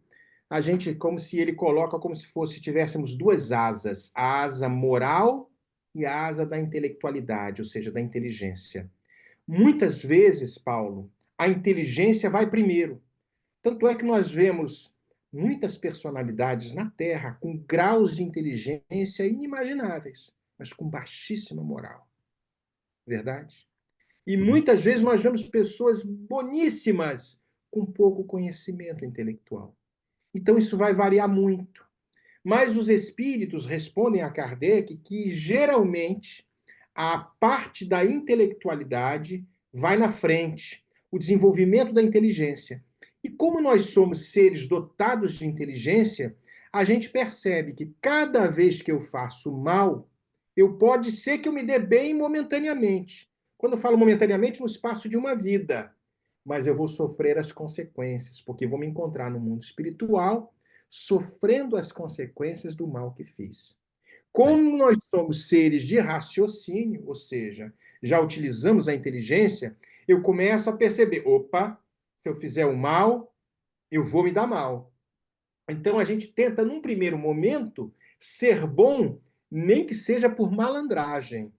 A gente, como se ele coloca como se fosse tivéssemos duas asas, a asa moral e a asa da intelectualidade, ou seja, da inteligência. Muitas vezes, Paulo, a inteligência vai primeiro. Tanto é que nós vemos muitas personalidades na Terra com graus de inteligência inimagináveis, mas com baixíssima moral. Verdade? E Uhum. muitas vezes nós vemos pessoas boníssimas com pouco conhecimento intelectual. Então isso vai variar muito. Mas os espíritos respondem a Kardec que geralmente a parte da intelectualidade vai na frente, o desenvolvimento da inteligência. E como nós somos seres dotados de inteligência, a gente percebe que cada vez que eu faço mal, pode ser que eu me dê bem momentaneamente. Quando eu falo momentaneamente, no espaço de uma vida. Mas eu vou sofrer as consequências, porque vou me encontrar no mundo espiritual sofrendo as consequências do mal que fiz. É. Como nós somos seres de raciocínio, ou seja, já utilizamos a inteligência, eu começo a perceber: opa, se eu fizer o mal, eu vou me dar mal. Então a gente tenta, num primeiro momento, ser bom, nem que seja por malandragem.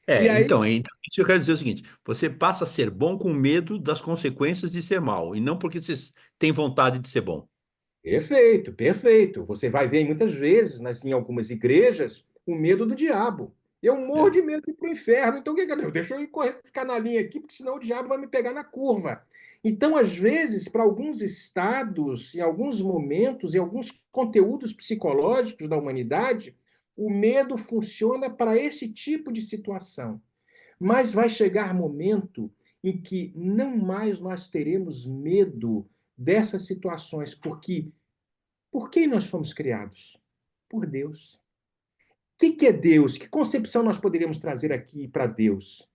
E aí, Então, isso eu quero dizer o seguinte: você passa a ser bom com medo das consequências de ser mal, e não porque você tem vontade de ser bom. perfeito, perfeito. Você vai ver muitas vezes, em algumas igrejas, o medo do diabo. Eu morro É. de medo de ir para o inferno, então o que que eu deixa eu ir correr, ficar na linha aqui, porque senão o diabo vai me pegar na curva. Então, às vezes, para alguns estados, em alguns momentos, em alguns conteúdos psicológicos da humanidade, o medo funciona para esse tipo de situação. Mas vai chegar momento em que não mais nós teremos medo dessas situações, porque por quem nós fomos criados? Por Deus. O que é Deus? Que concepção nós poderíamos trazer aqui para Deus?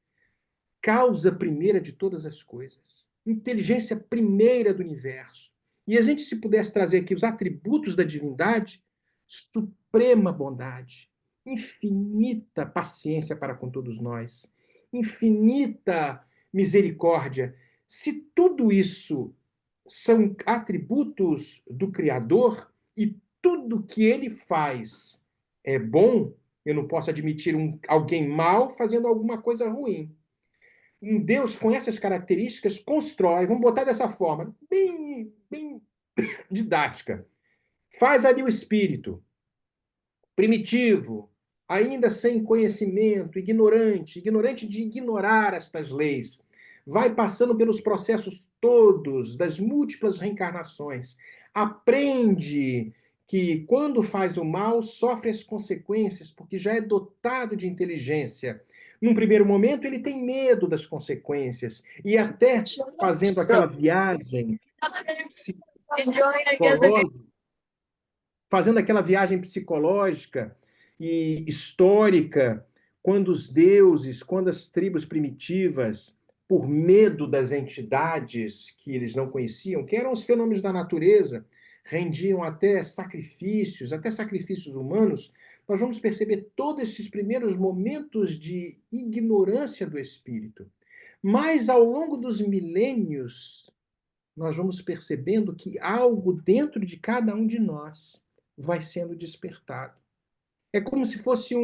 Causa primeira de todas as coisas. Inteligência primeira do universo. E a gente, se pudesse trazer aqui os atributos da divindade, suprema bondade, infinita paciência para com todos nós, infinita misericórdia. Se tudo isso são atributos do Criador e tudo que ele faz é bom, eu não posso admitir alguém mal fazendo alguma coisa ruim. Um Deus com essas características constrói, vamos botar dessa forma, bem didática. Faz ali o espírito primitivo, ainda sem conhecimento, ignorante de ignorar estas leis. Vai passando pelos processos todos das múltiplas reencarnações. Aprende que quando faz o mal, sofre as consequências, porque já é dotado de inteligência. Num primeiro momento, ele tem medo das consequências, e até fazendo aquela viagem psicológica, e histórica, quando os deuses, quando as tribos primitivas, por medo das entidades que eles não conheciam, que eram os fenômenos da natureza, rendiam até sacrifícios humanos, nós vamos perceber todos esses primeiros momentos de ignorância do espírito. Mas, ao longo dos milênios, nós vamos percebendo que algo dentro de cada um de nós vai sendo despertado. É como se fosse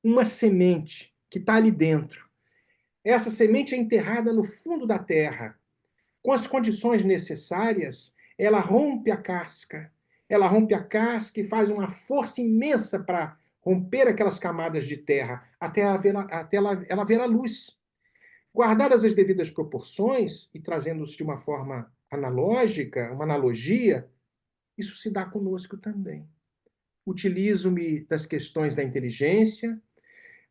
uma semente que está ali dentro. Essa semente é enterrada no fundo da terra. Com as condições necessárias, ela rompe a casca. Ela rompe a casca e faz uma força imensa para romper aquelas camadas de terra até ela ver a luz. Guardadas as devidas proporções e trazendo-se de uma forma analógica, uma analogia, isso se dá conosco também. Utilizo-me das questões da inteligência,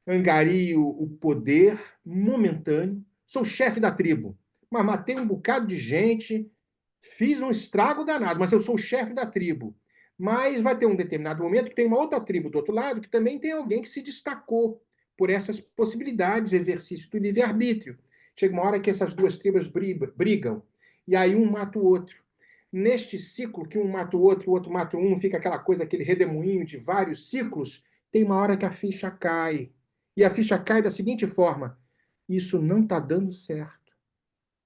angario o poder momentâneo, sou chefe da tribo, mas matei um bocado de gente, fiz um estrago danado, mas eu sou o chefe da tribo. Mas vai ter um determinado momento que tem uma outra tribo do outro lado que também tem alguém que se destacou por essas possibilidades, exercício do livre-arbítrio. Chega uma hora que essas duas tribos brigam, e aí um mata o outro. Neste ciclo, que um mata o outro mata um, fica aquela coisa, aquele redemoinho de vários ciclos, tem uma hora que a ficha cai. E a ficha cai da seguinte forma: isso não está dando certo.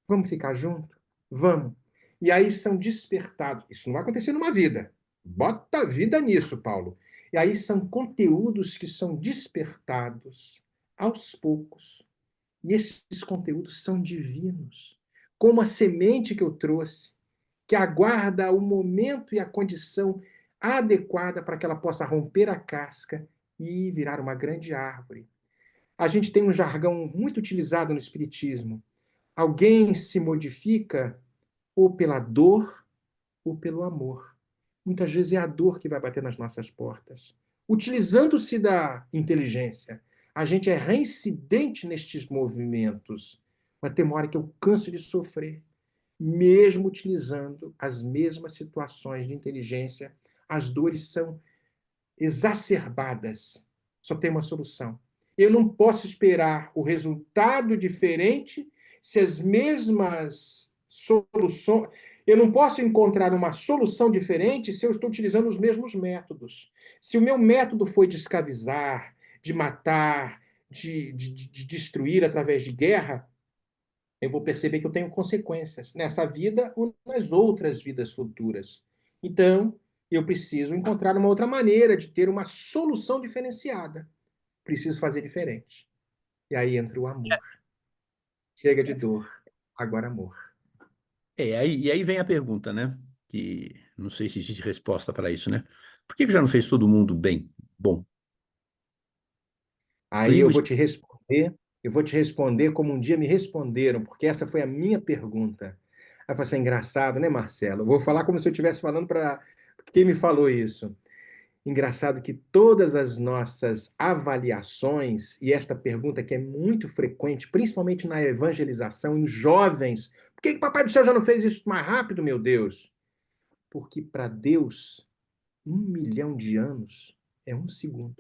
Vamos ficar junto? Vamos. E aí são despertados. Isso não vai acontecer numa vida. Bota a vida nisso, Paulo. E aí são conteúdos que são despertados aos poucos. E esses conteúdos são divinos. Como a semente que eu trouxe, que aguarda o momento e a condição adequada para que ela possa romper a casca e virar uma grande árvore. A gente tem um jargão muito utilizado no Espiritismo. Alguém se modifica ou pela dor ou pelo amor. Muitas vezes é a dor que vai bater nas nossas portas. Utilizando-se da inteligência, a gente é reincidente nestes movimentos. Vai ter uma hora que eu canso de sofrer. Mesmo utilizando as mesmas situações de inteligência, as dores são exacerbadas. Só tem uma solução. Eu não posso esperar o resultado diferente se as mesmas soluções. Eu não posso encontrar uma solução diferente se eu estou utilizando os mesmos métodos. Se o meu método foi de escravizar, de matar, de destruir através de guerra, eu vou perceber que eu tenho consequências nessa vida ou nas outras vidas futuras. Então, eu preciso encontrar uma outra maneira de ter uma solução diferenciada. Preciso fazer diferente. E aí entra o amor. Chega de dor, agora amor. E aí vem a pergunta, né? Que não sei se existe resposta para isso, né? Por que já não fez todo mundo bem? Bom, Aí cria o... eu vou te responder como um dia me responderam, porque essa foi a minha pergunta. Aí vai ser engraçado, né, Marcelo? Eu vou falar como se eu estivesse falando para quem me falou isso. Engraçado que todas as nossas avaliações, e esta pergunta que é muito frequente, principalmente na evangelização, em jovens, por que o Papai do Céu já não fez isso mais rápido, meu Deus? Porque para Deus, 1 milhão de anos é um segundo.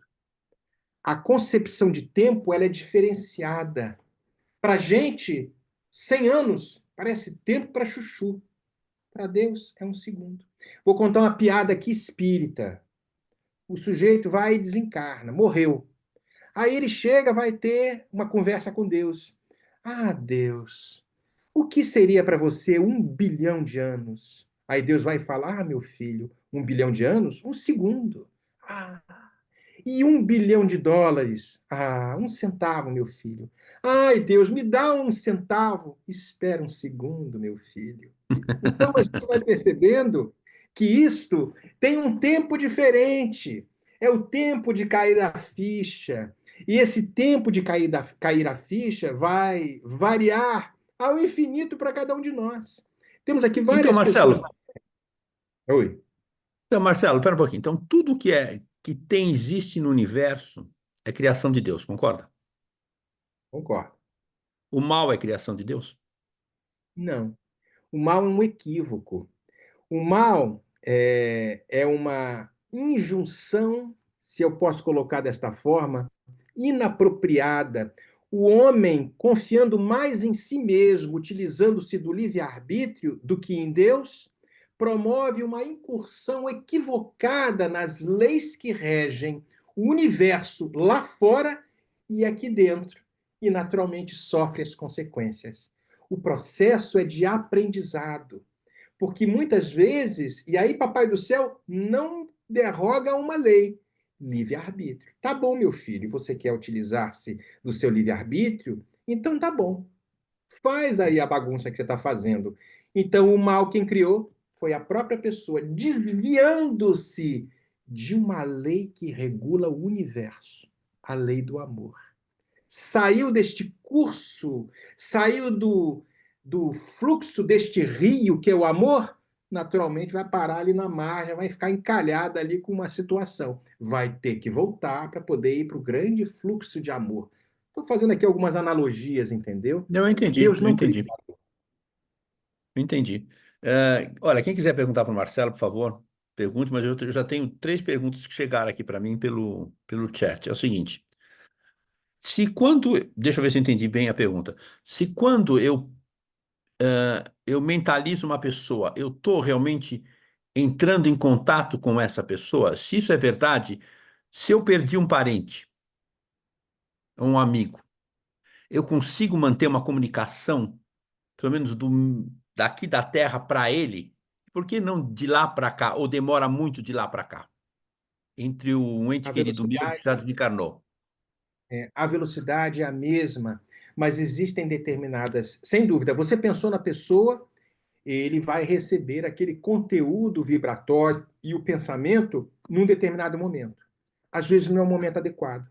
A concepção de tempo ela é diferenciada. Para a gente, 100 anos parece tempo para chuchu. Para Deus é um segundo. Vou contar uma piada aqui espírita. O sujeito vai e desencarna, morreu. Aí ele chega, vai ter uma conversa com Deus. Ah, Deus, o que seria para você 1 bilhão de anos? Aí Deus vai falar, ah, meu filho, 1 bilhão de anos? Um segundo. Ah, E US$ 1 bilhão. Ah, 1 centavo, meu filho. Ai, Deus, me dá 1 centavo. Espera um segundo, meu filho. Então a gente vai percebendo que isto tem um tempo diferente. É o tempo de cair a ficha. E esse tempo de cair a ficha vai variar ao infinito para cada um de nós. Temos aqui Então, várias pessoas. Marcelo, Oi, Pera um pouquinho. Então, tudo que tem, existe no universo é criação de Deus, concorda? concordo. O mal é criação de Deus? Não. O mal é um equívoco. O mal é uma injunção, se eu posso colocar desta forma, inapropriada. O homem, confiando mais em si mesmo, utilizando-se do livre-arbítrio do que em Deus, promove uma incursão equivocada nas leis que regem o universo lá fora e aqui dentro, e naturalmente sofre as consequências. O processo é de aprendizado. Porque muitas vezes, e aí Papai do Céu não derroga uma lei, livre-arbítrio. Tá bom, meu filho, você quer utilizar-se do seu livre-arbítrio? Então tá bom. Faz aí a bagunça que você está fazendo. Então o mal quem criou foi a própria pessoa, desviando-se de uma lei que regula o universo, a lei do amor. Saiu deste curso, saiu do fluxo deste rio que é o amor, naturalmente vai parar ali na margem, vai ficar encalhada ali com uma situação. Vai ter que voltar para poder ir para o grande fluxo de amor. Estou fazendo aqui algumas analogias, entendeu? Eu entendi, Deus eu não criou. entendi, eu entendi. Olha, quem quiser perguntar para o Marcelo, por favor, pergunte, mas eu já tenho 3 perguntas que chegaram aqui para mim pelo chat. É o seguinte: se quando, deixa eu ver se eu entendi bem a pergunta. Se quando eu mentalizo uma pessoa, eu estou realmente entrando em contato com essa pessoa? Se isso é verdade, se eu perdi um parente, um amigo, eu consigo manter uma comunicação, pelo menos daqui da Terra para ele? Por que não de lá para cá, ou demora muito de lá para cá, entre um ente A querido meu que velocidade, já desencarnou? a velocidade é a mesma, mas existem determinadas, sem dúvida, você pensou na pessoa, ele vai receber aquele conteúdo vibratório e o pensamento num determinado momento. Às vezes não é o momento adequado.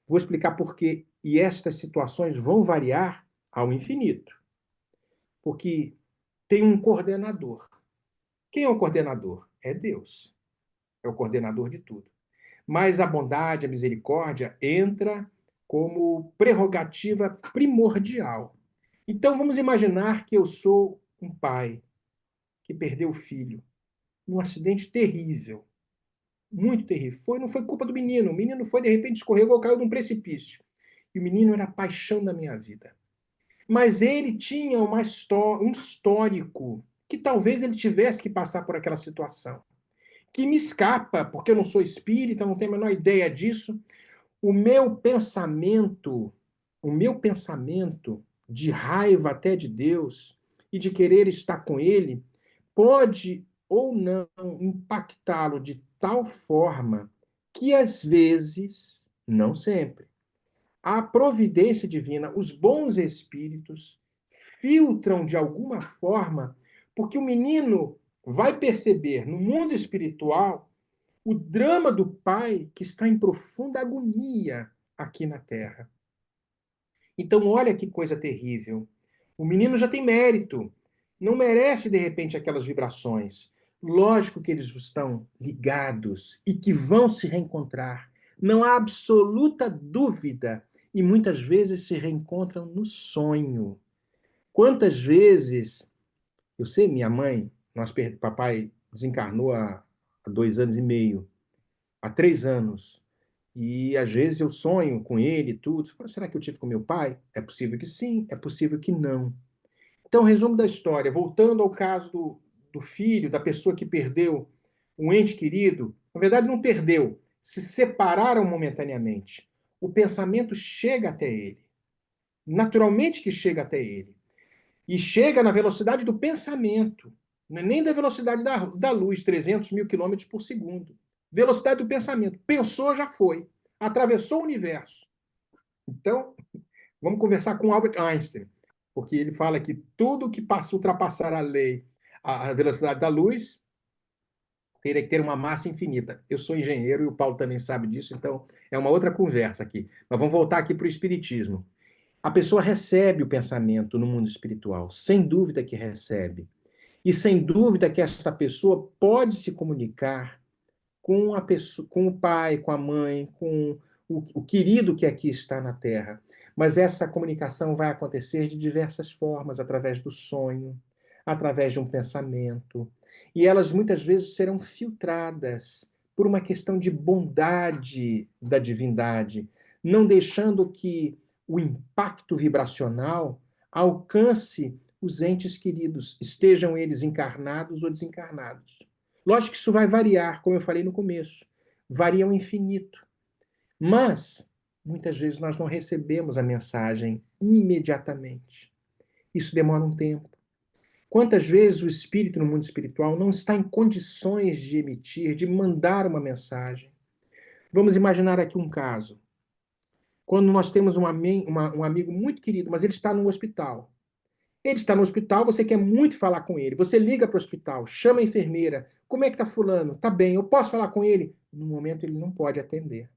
Vou explicar por quê. E estas situações vão variar ao infinito. Porque tem um coordenador. Quem é o coordenador? É Deus. É o coordenador de tudo. Mas a bondade, a misericórdia entra como prerrogativa primordial. Então vamos imaginar que eu sou um pai que perdeu o filho num acidente terrível, muito terrível. Não foi culpa do menino. O menino foi, de repente, escorregou, caiu num precipício. E o menino era a paixão da minha vida. Mas ele tinha um histórico que talvez ele tivesse que passar por aquela situação. Que me escapa, porque eu não sou espírita, não tenho a menor ideia disso. O meu pensamento, o meu pensamento de raiva até de Deus e de querer estar com ele, pode ou não impactá-lo de tal forma que às vezes, não sempre, a providência divina, os bons espíritos filtram de alguma forma, porque o menino vai perceber no mundo espiritual o drama do pai que está em profunda agonia aqui na Terra. Então, olha que coisa terrível. O menino já tem mérito, não merece de repente aquelas vibrações. Lógico que eles estão ligados e que vão se reencontrar. Não há absoluta dúvida. E muitas vezes se reencontram no sonho. Quantas vezes, eu sei, minha mãe, papai desencarnou há 2 anos e meio, há 3 anos. E às vezes eu sonho com ele e tudo. Será que eu tive com meu pai? É possível que sim, é possível que não. Então, resumo da história, voltando ao caso do filho, da pessoa que perdeu um ente querido, na verdade não perdeu, se separaram momentaneamente. O pensamento chega até ele, naturalmente que chega até ele, e chega na velocidade do pensamento, não é nem da velocidade da luz, 300 mil quilômetros por segundo. Velocidade do pensamento. Pensou, já foi. Atravessou o universo. Então, vamos conversar com Albert Einstein, porque ele fala que tudo que passa, ultrapassar a lei, a velocidade da luz, teria que ter uma massa infinita. Eu sou engenheiro e o Paulo também sabe disso, então é uma outra conversa aqui. Mas vamos voltar aqui para o espiritismo. A pessoa recebe o pensamento no mundo espiritual, sem dúvida que recebe. E sem dúvida que esta pessoa pode se comunicar com a pessoa, com o pai, com a mãe, com o querido que aqui está na Terra. Mas essa comunicação vai acontecer de diversas formas, através do sonho, através de um pensamento. E elas muitas vezes serão filtradas por uma questão de bondade da divindade, não deixando que o impacto vibracional alcance os entes queridos, estejam eles encarnados ou desencarnados. Lógico que isso vai variar, como eu falei no começo, varia ao infinito. Mas, muitas vezes, nós não recebemos a mensagem imediatamente. Isso demora um tempo. Quantas vezes o espírito no mundo espiritual não está em condições de emitir, de mandar uma mensagem? Vamos imaginar aqui um caso. Quando nós temos um amigo muito querido, mas ele está no hospital. Ele está no hospital, você quer muito falar com ele. Você liga para o hospital, chama a enfermeira. Como é que está fulano? Está bem, eu posso falar com ele? No momento ele não pode atender.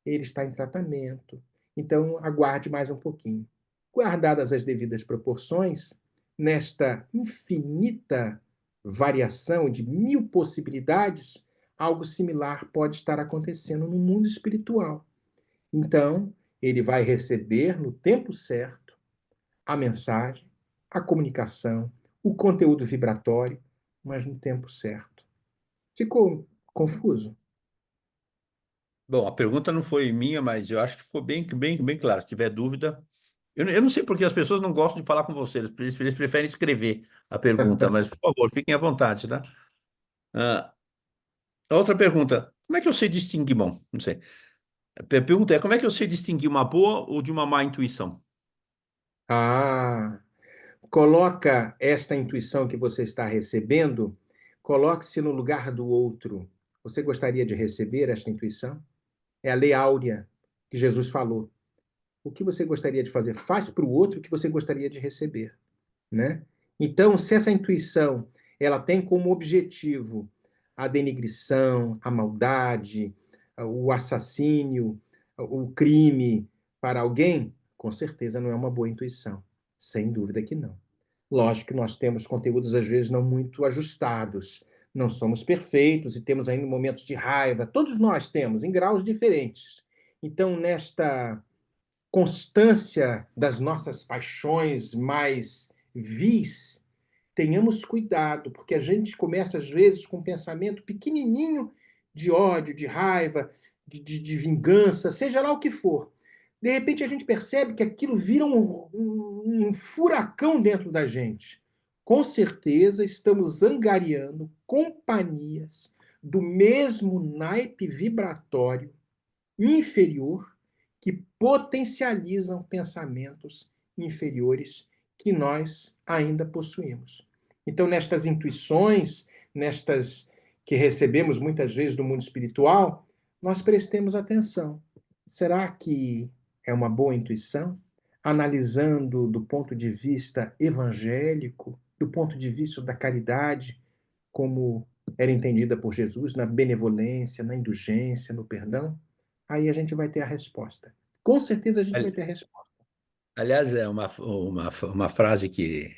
Ele está em tratamento. Então aguarde mais um pouquinho. Guardadas as devidas proporções, nesta infinita variação de mil possibilidades, algo similar pode estar acontecendo no mundo espiritual. Então, ele vai receber no tempo certo a mensagem, a comunicação, o conteúdo vibratório, mas no tempo certo. Ficou confuso? Bom, a pergunta não foi minha, mas eu acho que foi bem claro. Se tiver dúvida, eu não sei porque as pessoas não gostam de falar com você, eles preferem escrever a pergunta, mas, por favor, fiquem à vontade, tá? Ah, a outra pergunta, como é que eu sei distinguir, bom, não sei. A pergunta é, como é que eu sei distinguir uma boa ou de uma má intuição? Ah, coloca esta intuição que você está recebendo, coloque-se no lugar do outro. Você gostaria de receber esta intuição? É a lei áurea que Jesus falou. O que você gostaria de fazer? Faz para o outro o que você gostaria de receber, né? Então, se essa intuição ela tem como objetivo a denigrição, a maldade, o assassínio, o crime para alguém, com certeza não é uma boa intuição. Sem dúvida que não. Lógico que nós temos conteúdos, às vezes, não muito ajustados. Não somos perfeitos e temos ainda momentos de raiva. Todos nós temos, em graus diferentes. Então, nesta constância das nossas paixões mais vis, tenhamos cuidado, porque a gente começa, às vezes, com um pensamento pequenininho de ódio, de raiva, de vingança, seja lá o que for. De repente, a gente percebe que aquilo vira um furacão dentro da gente. Com certeza, estamos angariando companhias do mesmo naipe vibratório inferior que potencializam pensamentos inferiores que nós ainda possuímos. Então, nestas intuições, nestas que recebemos muitas vezes do mundo espiritual, nós prestemos atenção. Será que é uma boa intuição? Analisando do ponto de vista evangélico, do ponto de vista da caridade, como era entendida por Jesus, na benevolência, na indulgência, no perdão? Aí a gente vai ter a resposta. Com certeza a gente vai ter a resposta. Aliás, é uma frase que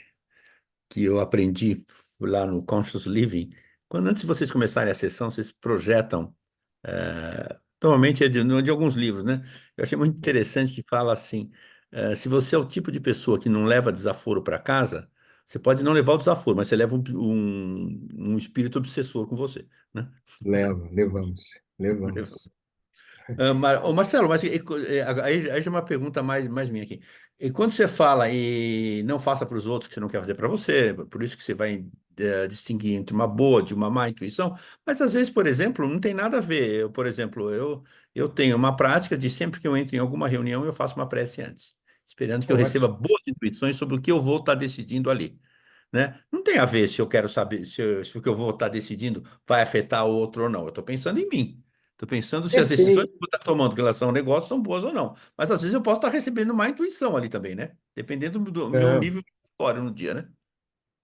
eu aprendi lá no Conscious Living. Quando antes de vocês começarem a sessão, vocês projetam, normalmente é de alguns livros, né? Eu achei muito interessante que fala assim, se você é o tipo de pessoa que não leva desaforo para casa, você pode não levar o desaforo, mas você leva um espírito obsessor com você, né? Levamos, levamos. Ô Marcelo, mas aí já é uma pergunta mais minha aqui. E quando você fala e não faça para os outros o que você não quer fazer para você, por isso que você vai distinguir entre uma boa de uma má intuição, mas às vezes, por exemplo, não tem nada a ver. Por exemplo, eu tenho uma prática de sempre que eu entro em alguma reunião, eu faço uma prece antes, esperando que eu receba Ótimo. boas intuições sobre o que eu vou estar decidindo ali. Né? Não tem a ver se eu quero saber se o que eu vou estar decidindo vai afetar o outro ou não. Eu estou pensando em mim. Estou pensando se as decisões que Perfeito. eu estou tomando em relação ao negócio são boas ou não. Mas às vezes eu posso estar recebendo uma intuição ali também, né? Dependendo do meu Não. nível de vitória no dia, né?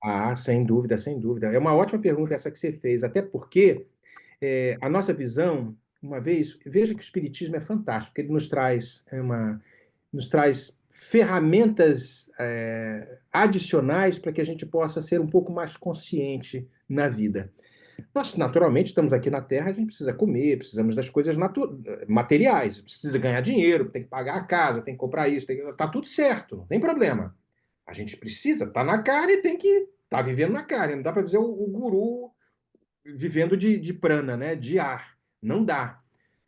Ah, sem dúvida, sem dúvida. É uma ótima pergunta essa que você fez, até porque a nossa visão, uma vez, veja que o Espiritismo é fantástico, ele nos traz ferramentas adicionais para que a gente possa ser um pouco mais consciente na vida. Nós, naturalmente, estamos aqui na Terra, a gente precisa comer, precisamos das coisas materiais, precisa ganhar dinheiro, tem que pagar a casa, tem que comprar isso, tá tudo certo, não tem problema. A gente precisa, tá na cara e tem que estar vivendo na cara. Não dá para dizer o guru vivendo de prana, né? De ar. Não dá.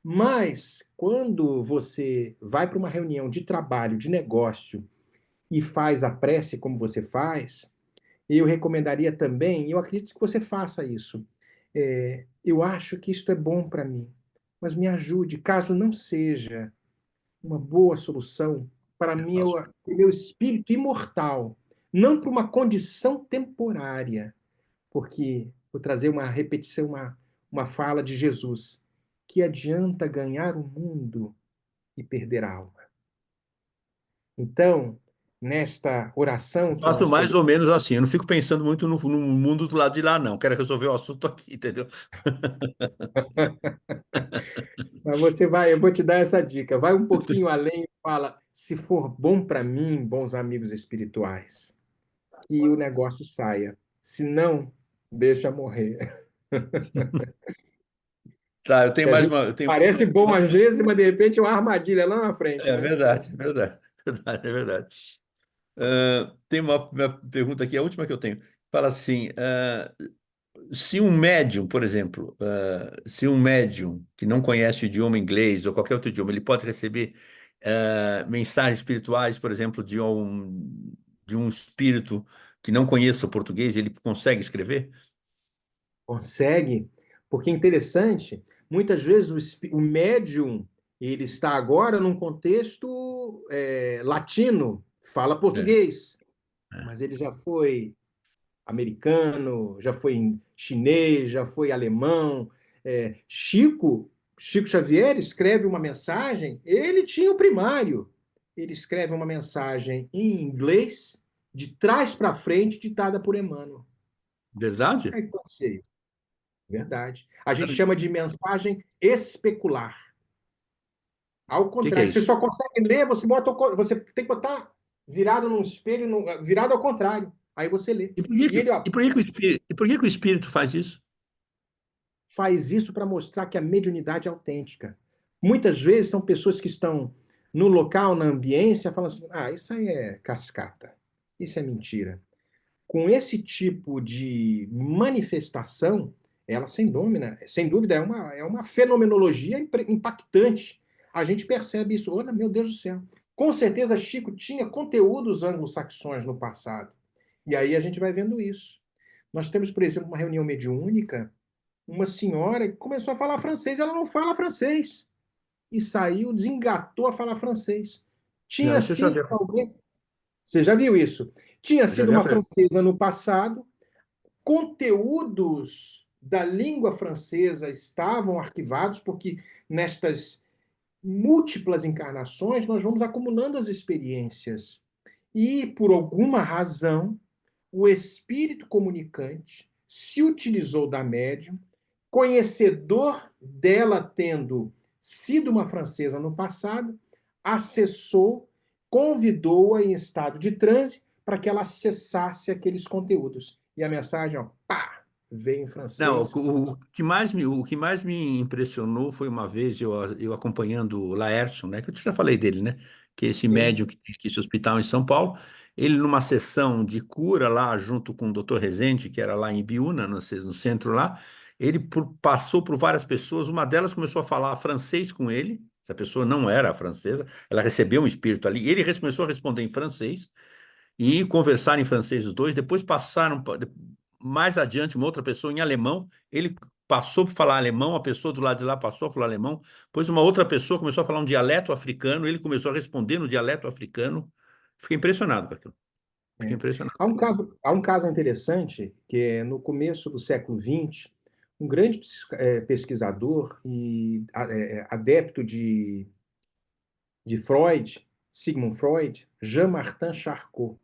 Mas quando você vai para uma reunião de trabalho, de negócio, e faz a prece como você faz, eu recomendaria também, e eu acredito que você faça isso. Eu acho que isto é bom para mim, mas me ajude, caso não seja uma boa solução para Eu faço. o meu espírito imortal, não para uma condição temporária, porque vou trazer uma repetição, uma fala de Jesus. Que adianta ganhar o mundo e perder a alma? Então, nesta oração Eu que faço nós mais podemos. ou menos assim. Eu não fico pensando muito no mundo do lado de lá, não. Quero resolver o assunto aqui, entendeu? Mas você vai, eu vou te dar essa dica. Vai um pouquinho além e fala: se for bom para mim, bons amigos espirituais, que o negócio saia. Se não, deixa morrer. Tá, eu tenho Que a mais gente uma. Eu tenho parece bom às vezes, mas de repente é uma armadilha lá na frente, É né? verdade, é verdade, é verdade, é verdade. Tem uma pergunta aqui, a última que eu tenho. Fala assim: se um médium, por exemplo, se um médium que não conhece o idioma inglês ou qualquer outro idioma, ele pode receber mensagens espirituais, por exemplo, de um espírito que não conheça o português, ele consegue escrever? Consegue, porque é interessante, muitas vezes o médium ele está agora num contexto latino, fala É, português, é. mas ele já foi americano, já foi chinês, já foi alemão. Chico Xavier escreve uma mensagem, ele tinha o primário, ele escreve uma mensagem em inglês, de trás para frente, ditada por Emmanuel. Verdade? Aí pode ser. Verdade. A gente O chama de mensagem especular. Ao que é contrário, você isso? só consegue ler, você tem que botar virado num espelho, virado ao contrário. Aí você lê. E ele, ó, E por que que o espírito faz isso? faz isso para mostrar que a mediunidade é autêntica. Muitas vezes são pessoas que estão no local, na ambiência, falando assim: ah, isso aí é cascata, isso é mentira. Com esse tipo de manifestação, ela sem dúvida é uma fenomenologia impactante. A gente percebe isso, olha, meu Deus do céu. Com certeza Chico tinha conteúdos anglo-saxões no passado. E aí a gente vai vendo isso. Nós temos, por exemplo, uma reunião mediúnica, uma senhora que começou a falar francês, ela não fala francês. E saiu, desengatou a falar francês. Não, Tinha isso eu já sido vi, alguém. Você já viu isso? Tinha eu já sido vi uma francesa no passado, conteúdos da língua francesa estavam arquivados, porque nestas múltiplas encarnações nós vamos acumulando as experiências. E, por alguma razão, o espírito comunicante se utilizou da médium, conhecedor dela tendo sido uma francesa no passado, acessou, convidou-a em estado de transe para que ela acessasse aqueles conteúdos. E a mensagem, ó, pá, veio em Não, francês. o que mais me impressionou foi uma vez eu acompanhando o Laércio, né, que eu já falei dele, né, que é esse Sim. médium que tem esse hospital em São Paulo, ele numa sessão de cura lá, junto com o Dr. Rezende, que era lá em Ibiúna, no centro lá, passou por várias pessoas, uma delas começou a falar francês com ele, essa pessoa não era francesa, ela recebeu um espírito ali, ele começou a responder em francês, e conversaram em francês os dois, depois passaram mais adiante uma outra pessoa em alemão, ele passou por falar alemão, a pessoa do lado de lá passou a falar alemão, depois uma outra pessoa começou a falar um dialeto africano, ele começou a responder no dialeto africano. Fiquei impressionado com aquilo. Fiquei É. impressionado. Há um caso interessante, que é no começo do século XX, um grande pesquisador e adepto de Freud, Sigmund Freud, Jean-Martin Charcot.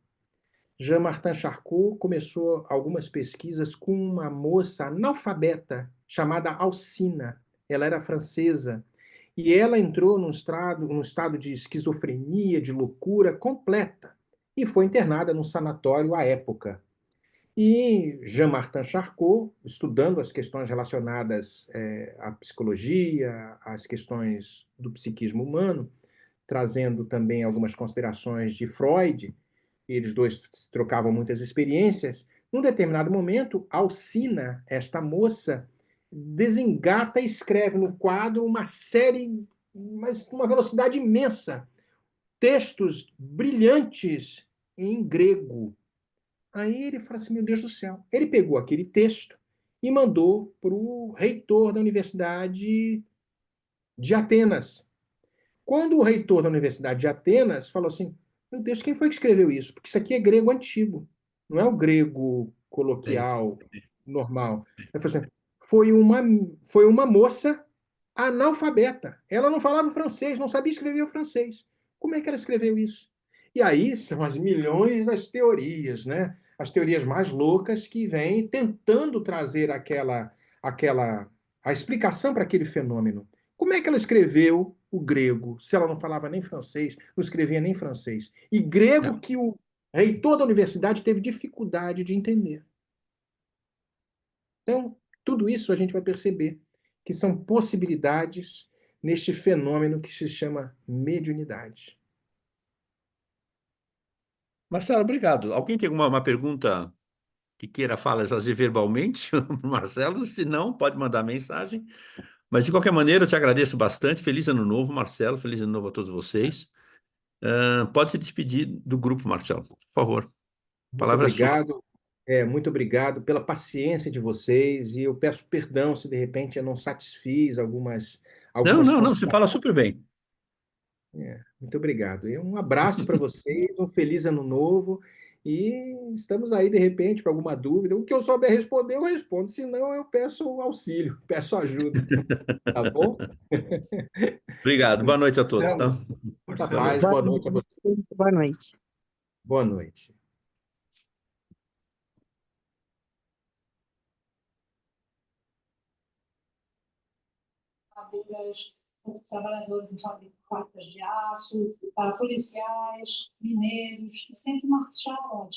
Jean-Martin Charcot começou algumas pesquisas com uma moça analfabeta chamada Alcina. Ela era francesa e ela entrou num estado de esquizofrenia, de loucura completa e foi internada num sanatório à época. E Jean-Martin Charcot, estudando as questões relacionadas à psicologia, às questões do psiquismo humano, trazendo também algumas considerações de Freud, eles dois trocavam muitas experiências. Num determinado momento, Alcina, esta moça, desengata e escreve no quadro uma série, mas com uma velocidade imensa, textos brilhantes em grego. Aí ele fala assim, meu Deus do céu. Ele pegou aquele texto e mandou para o reitor da Universidade de Atenas. Quando o reitor da Universidade de Atenas falou assim, meu Deus, quem foi que escreveu isso? Porque isso aqui é grego antigo, não é o grego Sim. coloquial, normal. Ele falou assim, foi uma moça analfabeta. Ela não falava francês, não sabia escrever o francês. Como é que ela escreveu isso? E aí são as milhões das teorias, né? As teorias mais loucas que vêm tentando trazer a explicação para aquele fenômeno. Como é que ela escreveu o grego, se ela não falava nem francês, não escrevia nem francês? E grego Não. que o reitor da universidade teve dificuldade de entender. Então, tudo isso a gente vai perceber que são possibilidades neste fenômeno que se chama mediunidade. Marcelo, obrigado. Alguém tem uma pergunta que queira fazer verbalmente, Marcelo? Se não, pode mandar mensagem. Mas, de qualquer maneira, eu te agradeço bastante. Feliz ano novo, Marcelo. Feliz ano novo a todos vocês. Pode se despedir do grupo, Marcelo, por favor. A Muito palavra é sua. obrigado. Muito obrigado pela paciência de vocês e eu peço perdão se de repente eu não satisfiz Não, algumas não, não. Você fala considerações. super bem. Muito obrigado. E um abraço para vocês, um feliz ano novo. E estamos aí, de repente, para alguma dúvida. O que eu souber responder, eu respondo. Se não, eu peço auxílio, peço ajuda. Tá bom? Obrigado. Boa noite a todos, tá? Marcelo, Muita Marcelo, paz, Boa boa noite noite, a vocês. boa noite. Boa noite. fábricas, trabalhadores em fábricas de aço, policiais, mineiros, e sempre marcharam